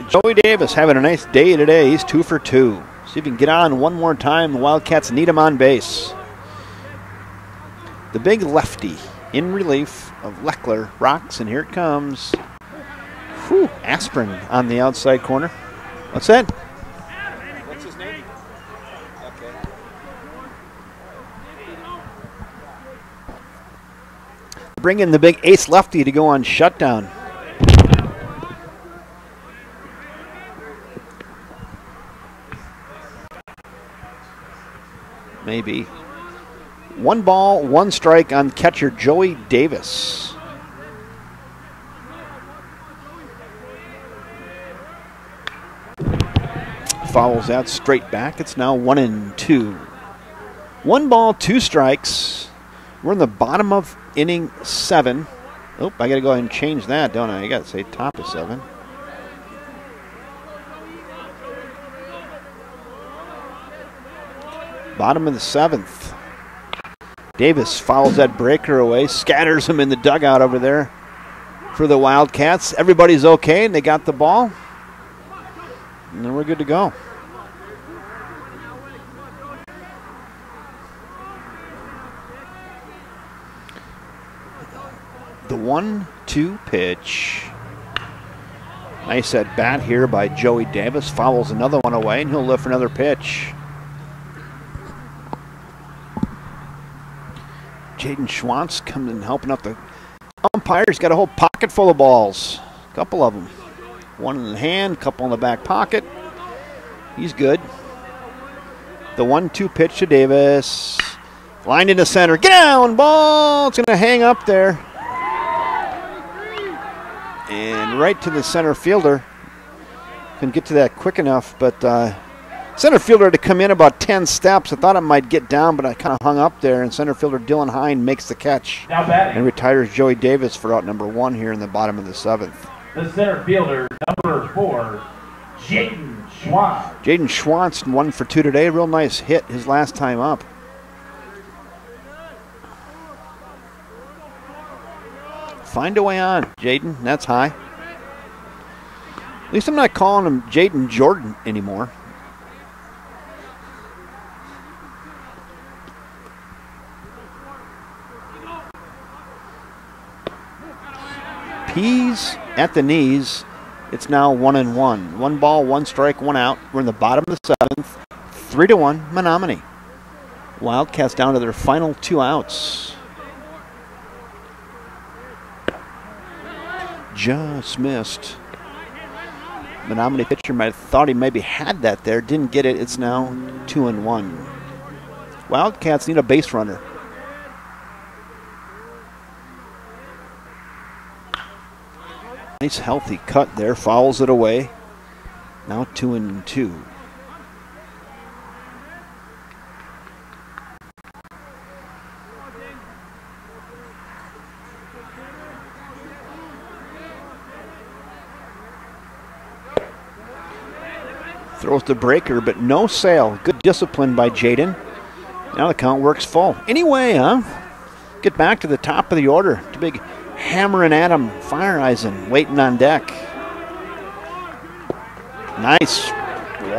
Joey Davis having a nice day today. He's 2 for 2. See if he can get on one more time. The Wildcats need him on base. The big lefty in relief of Leckler rocks, and here it comes. Whew, Aspirin on the outside corner. What's that? What's his name? Okay. Bring in the big ace lefty to go on shutdown. Maybe. 1 ball, 1 strike on catcher Joey Davis. Fouls that straight back. It's now 1-2. 1 ball, 2 strikes. We're in the bottom of inning 7. Oh, I got to go ahead and change that, don't I? I got to say top of 7. Bottom of the 7th. Davis fouls that breaker away, scatters him in the dugout over there for the Wildcats. Everybody's okay, and they got the ball. And then we're good to go. The 1-2 pitch. Nice at bat here by Joey Davis. Fouls another one away, and he'll lift for another pitch. Jaden Schwantz coming and helping out the umpires. Got a whole pocket full of balls. A couple of them. 1 in the hand, a couple in the back pocket. He's good. The 1-2 pitch to Davis. Lined into center. Get down, ball. It's going to hang up there. And right to the center fielder. Couldn't get to that quick enough, but center fielder had to come in about 10 steps. I thought it might get down, but I kind of hung up there, and center fielder Dylan Hine makes the catch and retires Joey Davis for out number 1 here in the bottom of the 7th. The center fielder, number 4, Jaden Schwantz. Jaden Schwantz 1 for 2 today. Real nice hit his last time up. Find a way on, Jaden. That's high. At least I'm not calling him Jaden Jordan anymore. Peas at the knees. It's now 1-1. 1 ball, 1 strike, 1 out. We're in the bottom of the 7th. 3-1, Menomonie. Wildcats down to their final 2 outs. Just missed. Menomonie pitcher might have thought he maybe had that there. Didn't get it. It's now 2-1. Wildcats need a base runner. Nice healthy cut there, fouls it away. Now 2-2. Throws the breaker, but no sale. Good discipline by Jaden. Now the count works full. Anyway, get back to the top of the order. The big Hammer and Adam Fireeisen waiting on deck. Nice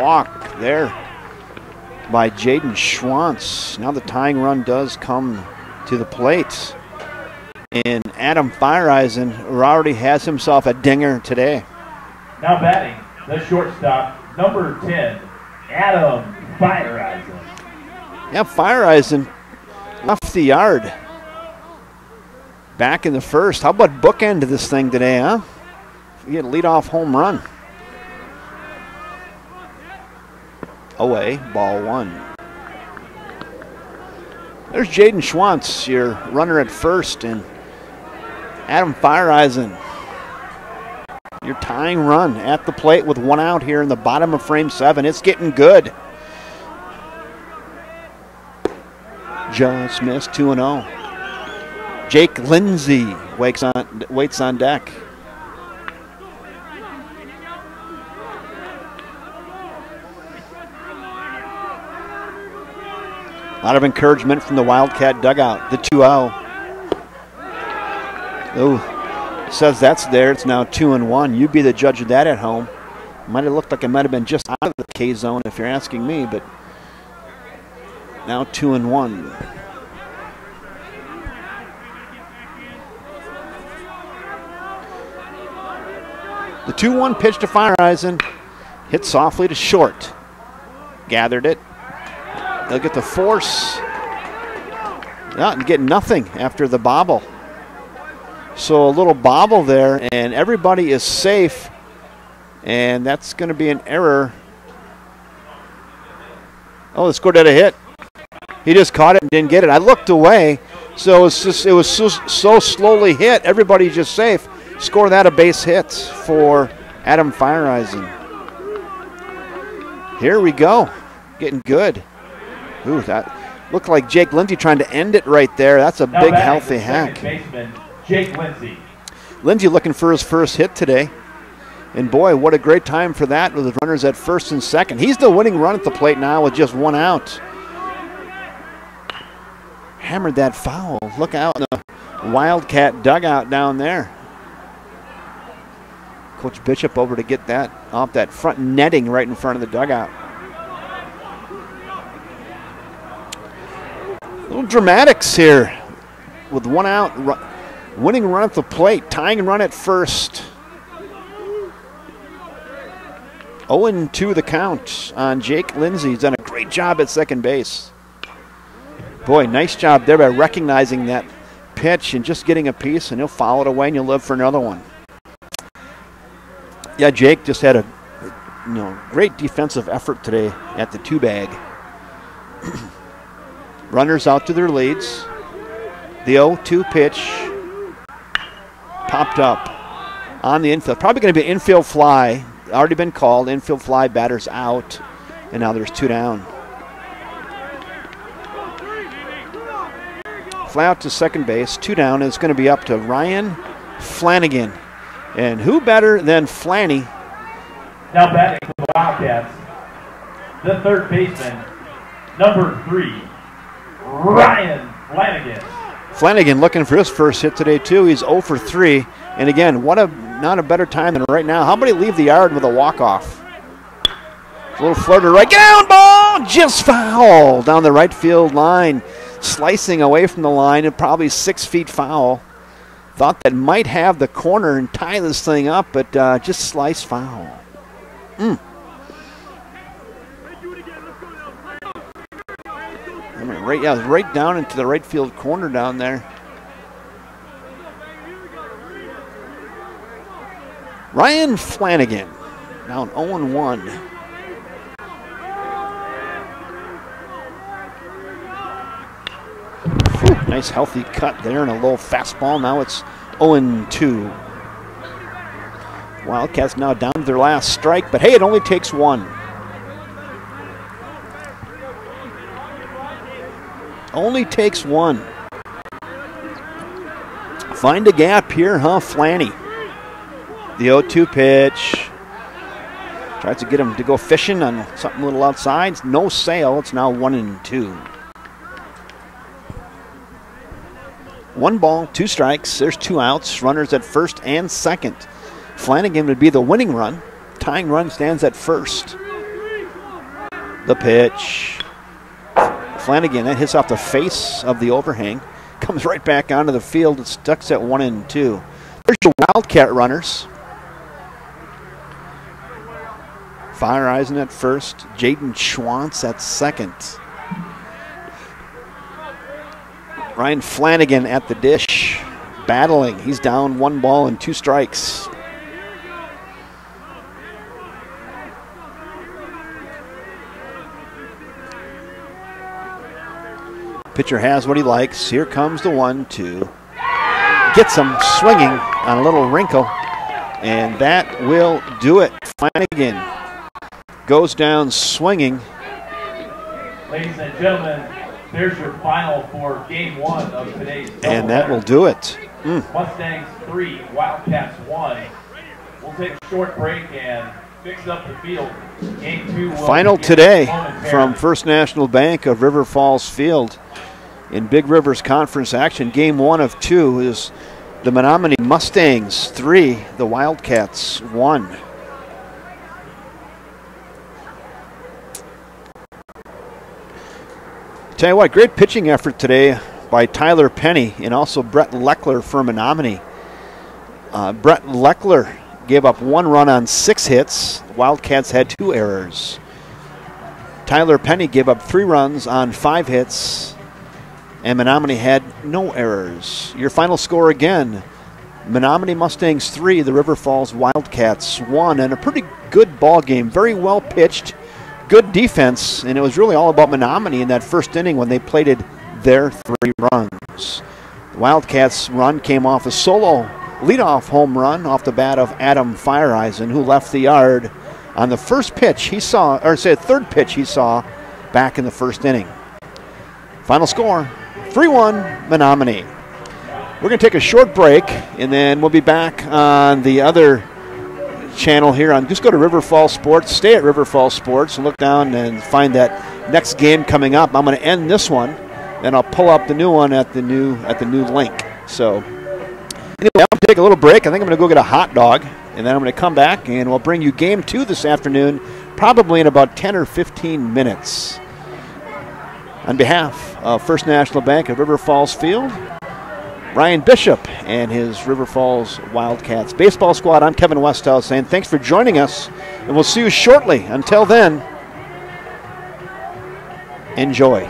walk there by Jaden Schwantz. Now the tying run does come to the plate. And Adam Fireeisen already has himself a dinger today. Now batting, the shortstop, number 10, Adam Fireeisen. Yeah, Fireeisen left the yard back in the first. How about bookend this thing today, huh? You get a leadoff home run. Away, ball one. There's Jaden Schwantz, your runner at first, and Adam Fireeisen, your tying run at the plate with one out here in the bottom of frame 7. It's getting good. Just missed 2-0. Jake Lindsay waits on deck. A lot of encouragement from the Wildcat dugout. The 2-0. Oh, says that's there. It's now 2-1. You be the judge of that at home. Might have looked like it might have been just out of the K zone if you're asking me, but now 2-1. The 2-1 pitch to Fireeisen. Hit softly to short. Gathered it. They'll get the force. And get nothing after the bobble. So a little bobble there, and everybody is safe. And that's going to be an error. Oh, the score did a hit. He just caught it and didn't get it. I looked away, so it was so slowly hit. Everybody's just safe. Score that a base hit for Adam Fireeisen. Here we go. Getting good. Ooh, that looked like Jake Lindsay trying to end it right there. That's a now big, healthy hack. Baseman, Jake Lindsay. Lindsay looking for his first hit today. And boy, what a great time for that with the runners at first and second. He's the winning run at the plate now with just one out. Hammered that foul. Look out in the Wildcat dugout down there. Coach Bishop over to get that off that front netting right in front of the dugout. Little dramatics here with one out, winning run at the plate, tying run at first. 0-2 the count on Jake Lindsay. He's done a great job at second base. Boy, nice job there by recognizing that pitch and just getting a piece, and he'll foul it away and you'll live for another one. Yeah, Jake just had a great defensive effort today at the two bag. Runners out to their leads. The 0-2 pitch popped up on the infield. Probably going to be an infield fly. Already been called. Infield fly, batters out. And now there's 2 down. Fly out to second base. 2 down. And it's going to be up to Ryan Flanagan. And who better than Flanny? Now batting for the Wildcats, the third baseman, number 3, Ryan Flanagan. Flanagan looking for his first hit today, too. He's 0 for 3. And again, not a better time than right now. How about he leave the yard with a walk-off? A little flirter right. Get down, ball! Just foul down the right field line. Slicing away from the line and probably 6 feet foul. Thought that might have the corner and tie this thing up, but just slice foul. I mean, right down into the right field corner down there. Ryan Flanagan, down 0-1. Nice healthy cut there and a low fastball. Now it's 0-2. Wildcats now down to their last strike, but hey, it only takes one. Only takes one. Find a gap here, huh, Flanny? The 0-2 pitch. Tries to get him to go fishing on something a little outside. No sail. It's now 1-2. 1 ball, 2 strikes. There's 2 outs. Runners at first and second. Flanagan would be the winning run. Tying run stands at first. The pitch. Flanagan, that hits off the face of the overhang. Comes right back onto the field. It's stuck at 1-2. There's your Wildcat runners. Feyereisen at first. Jaden Schwantz at second. Ryan Flanagan at the dish. Battling. He's down 1 ball and 2 strikes. Pitcher has what he likes. Here comes the 1-2. Gets him swinging on a little wrinkle. And that will do it. Flanagan goes down swinging. Ladies and gentlemen, there's your final for game 1 of today's And that will do it. Mustangs 3, Wildcats 1. We'll take a short break and fix up the field. Game 2 will final begin today momentarily. from First National Bank of River Falls Field. In Big Rivers Conference action, game 1 of 2 is the Menomonie Mustangs 3, the Wildcats 1. Tell you what, great pitching effort today by Tyler Penny and also Brett Leckler for Menomonie. Brett Leckler gave up 1 run on 6 hits. The Wildcats had 2 errors. Tyler Penny gave up 3 runs on 5 hits. And Menomonie had no errors. Your final score again, Menomonie Mustangs 3, the River Falls Wildcats 1. And a pretty good ball game, very well pitched. Good defense, and it was really all about Menomonie in that first inning when they plated their 3 runs. The Wildcats' run came off a solo leadoff home run off the bat of Adam Feyereisen, who left the yard on the first pitch he saw, or say third pitch he saw back in the first inning. Final score, 3-1 Menomonie. We're going to take a short break, and then we'll be back on the other channel here on, just go to River Falls Sports, stay at River Falls Sports and look down and find that next game coming up. I'm going to end this one, and I'll pull up the new one at the new link. So anyway, I'm going to take a little break. I think I'm going to go get a hot dog, and then I'm going to come back and we'll bring you game 2 this afternoon, probably in about 10 or 15 minutes. On behalf of First National Bank of River Falls Field, Ryan Bishop and his River Falls Wildcats baseball squad, I'm Kevin Westhouse saying thanks for joining us, and we'll see you shortly. Until then, enjoy.